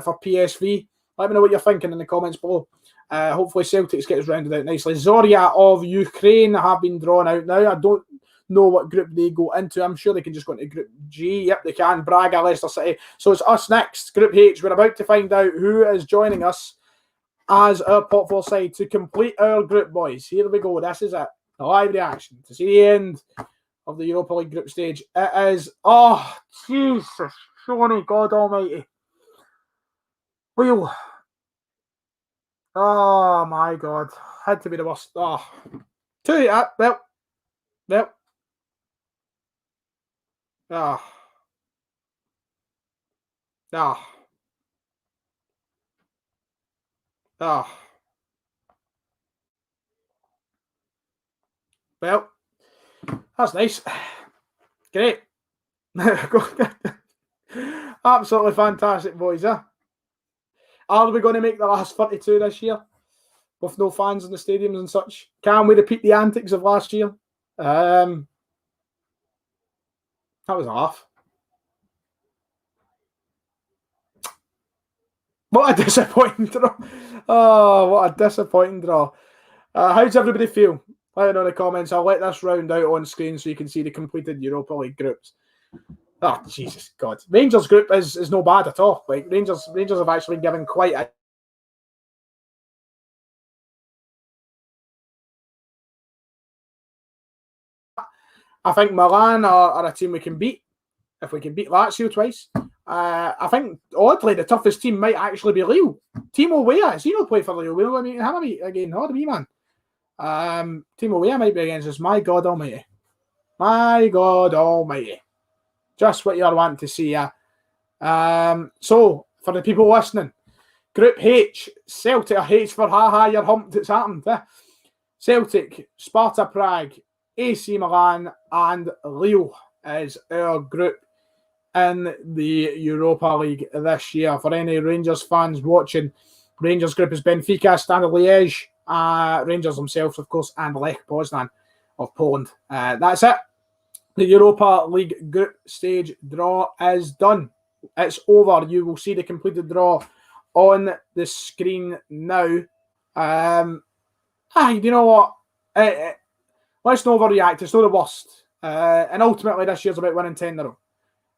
for PSV. Let me know what you're thinking in the comments below. Hopefully Celtics gets rounded out nicely. Zoria of Ukraine have been drawn out now. I don't know what group they go into. I'm sure they can just go into Group G. Yep, they can. Braga, Leicester City. So it's us next. Group H. We're about to find out who is joining us as our pot 4 side to complete our group, boys. Here we go. This is it. The live reaction to see the end of the Europa League group stage. It is, oh, Jesus, Shoney, God almighty. Wheel. Oh, my God. Had to be the worst. Oh. Well. Ah. Ah. Ah. Well, that's nice. Great. Absolutely fantastic, boys. Are we going to make the last 32 this year? With no fans in the stadiums and such? Can we repeat the antics of last year? That was a laugh. What a disappointing draw. Oh, what a disappointing draw. How does everybody feel? Let me know in the comments. I'll let this round out on screen so you can see the completed Europa League groups. Oh, Jesus God. Rangers group is no bad at all. Like Rangers have actually given quite a I think Milan are a team we can beat. If we can beat Lazio twice, I think, oddly, the toughest team might actually be Lille. Timo Weah, has he not played for Lille? We'll meet him again. Hold me, man. Timo Weah might be against us. My God almighty. My God almighty. Just what you're wanting to see, yeah. So, for the people listening, Group H, Celtic, H for you're humped, it's happened. Celtic, Sparta Prague, AC Milan, and Lille is our group in the Europa League this year. For any Rangers fans watching, Rangers group is Benfica, Standard Liège, Rangers themselves, of course, and Lech Poznan of Poland. That's it. The Europa League group stage draw is done. It's over. You will see the completed draw on the screen now. You know what? Let's not overreact. It's not the worst. And ultimately, this year's about winning 10 in a row.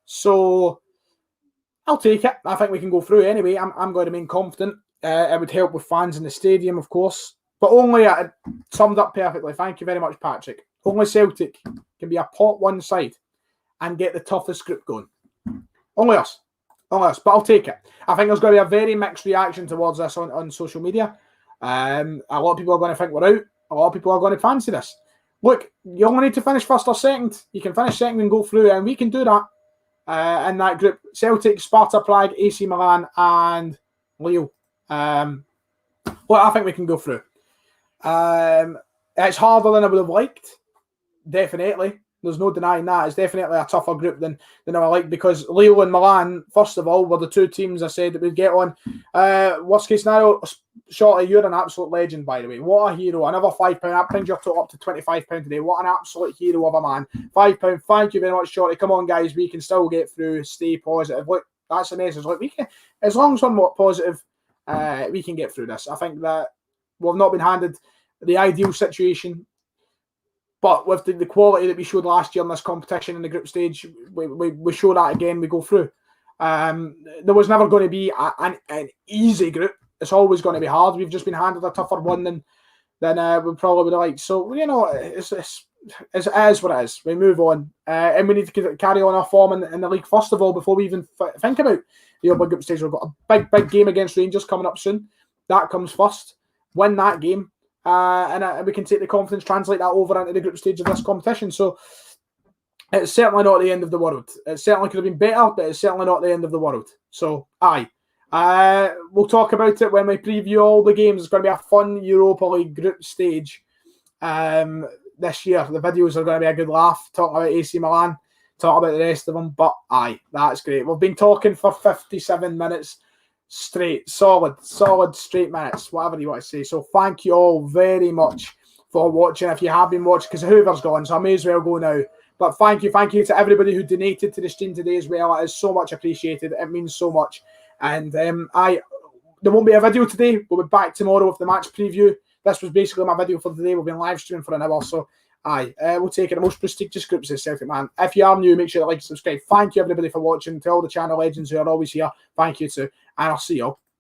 So, I'll take it. I think we can go through anyway. I'm going to remain confident. It would help with fans in the stadium, of course. But only, summed up perfectly. Thank you very much, Patrick. Only Celtic can be a pot one side and get the toughest group going. Only us. But I'll take it. I think there's going to be a very mixed reaction towards this on social media. A lot of people are going to think we're out. A lot of people are going to fancy this. Look, you only need to finish first or second. You can finish second and go through, and we can do that in that group. Celtic, Sparta Prague, AC Milan, and Lille. Well, I think we can go through. It's harder than I would have liked. Definitely. There's no denying that. It's definitely a tougher group than I like, because Lille and Milan, first of all, were the two teams I said that we'd get on. Worst case scenario, Shorty, you're an absolute legend, by the way. What a hero. Another £5. That brings your total up to £25 today. What an absolute hero of a man. £5. Thank you very much, Shorty. Come on, guys. We can still get through. Stay positive. Look, that's the message. Look, we can, as long as we're more positive, we can get through this. I think that we've not been handed the ideal situation, but with the quality that we showed last year in this competition in the group stage, we show that again, we go through. There was never going to be an easy group. It's always going to be hard. We've just been handed a tougher one than we probably would have liked. So, you know, it is what it is. We move on. And we need to carry on our form in the league, first of all, before we even think about the Europa group stage. We've got a big game against Rangers coming up soon. That comes first. Win that game. And we can take the confidence, translate that over into the group stage of this competition. So it's certainly not the end of the world. It certainly could have been better, but it's certainly not the end of the world. So, we'll talk about it when we preview all the games. It's going to be a fun Europa League group stage this year. The videos are going to be a good laugh, talking about AC Milan, talking about the rest of them. But that's great. We've been talking for 57 minutes. Straight, solid straight minutes, whatever you want to say. So thank you all very much for watching. If you have been watching, because Hoover's gone, so I may as well go now. But thank you to everybody who donated to the stream today as well. It is so much appreciated. It means so much. And there won't be a video today. We'll be back tomorrow with the match preview. This was basically my video for today. We've been live streaming for an hour, so we'll take it. The most prestigious groups is Celtic, man. If you are new, make sure to like and subscribe. Thank you everybody for watching. To all the channel legends who are always here, thank you too. And I'll see you all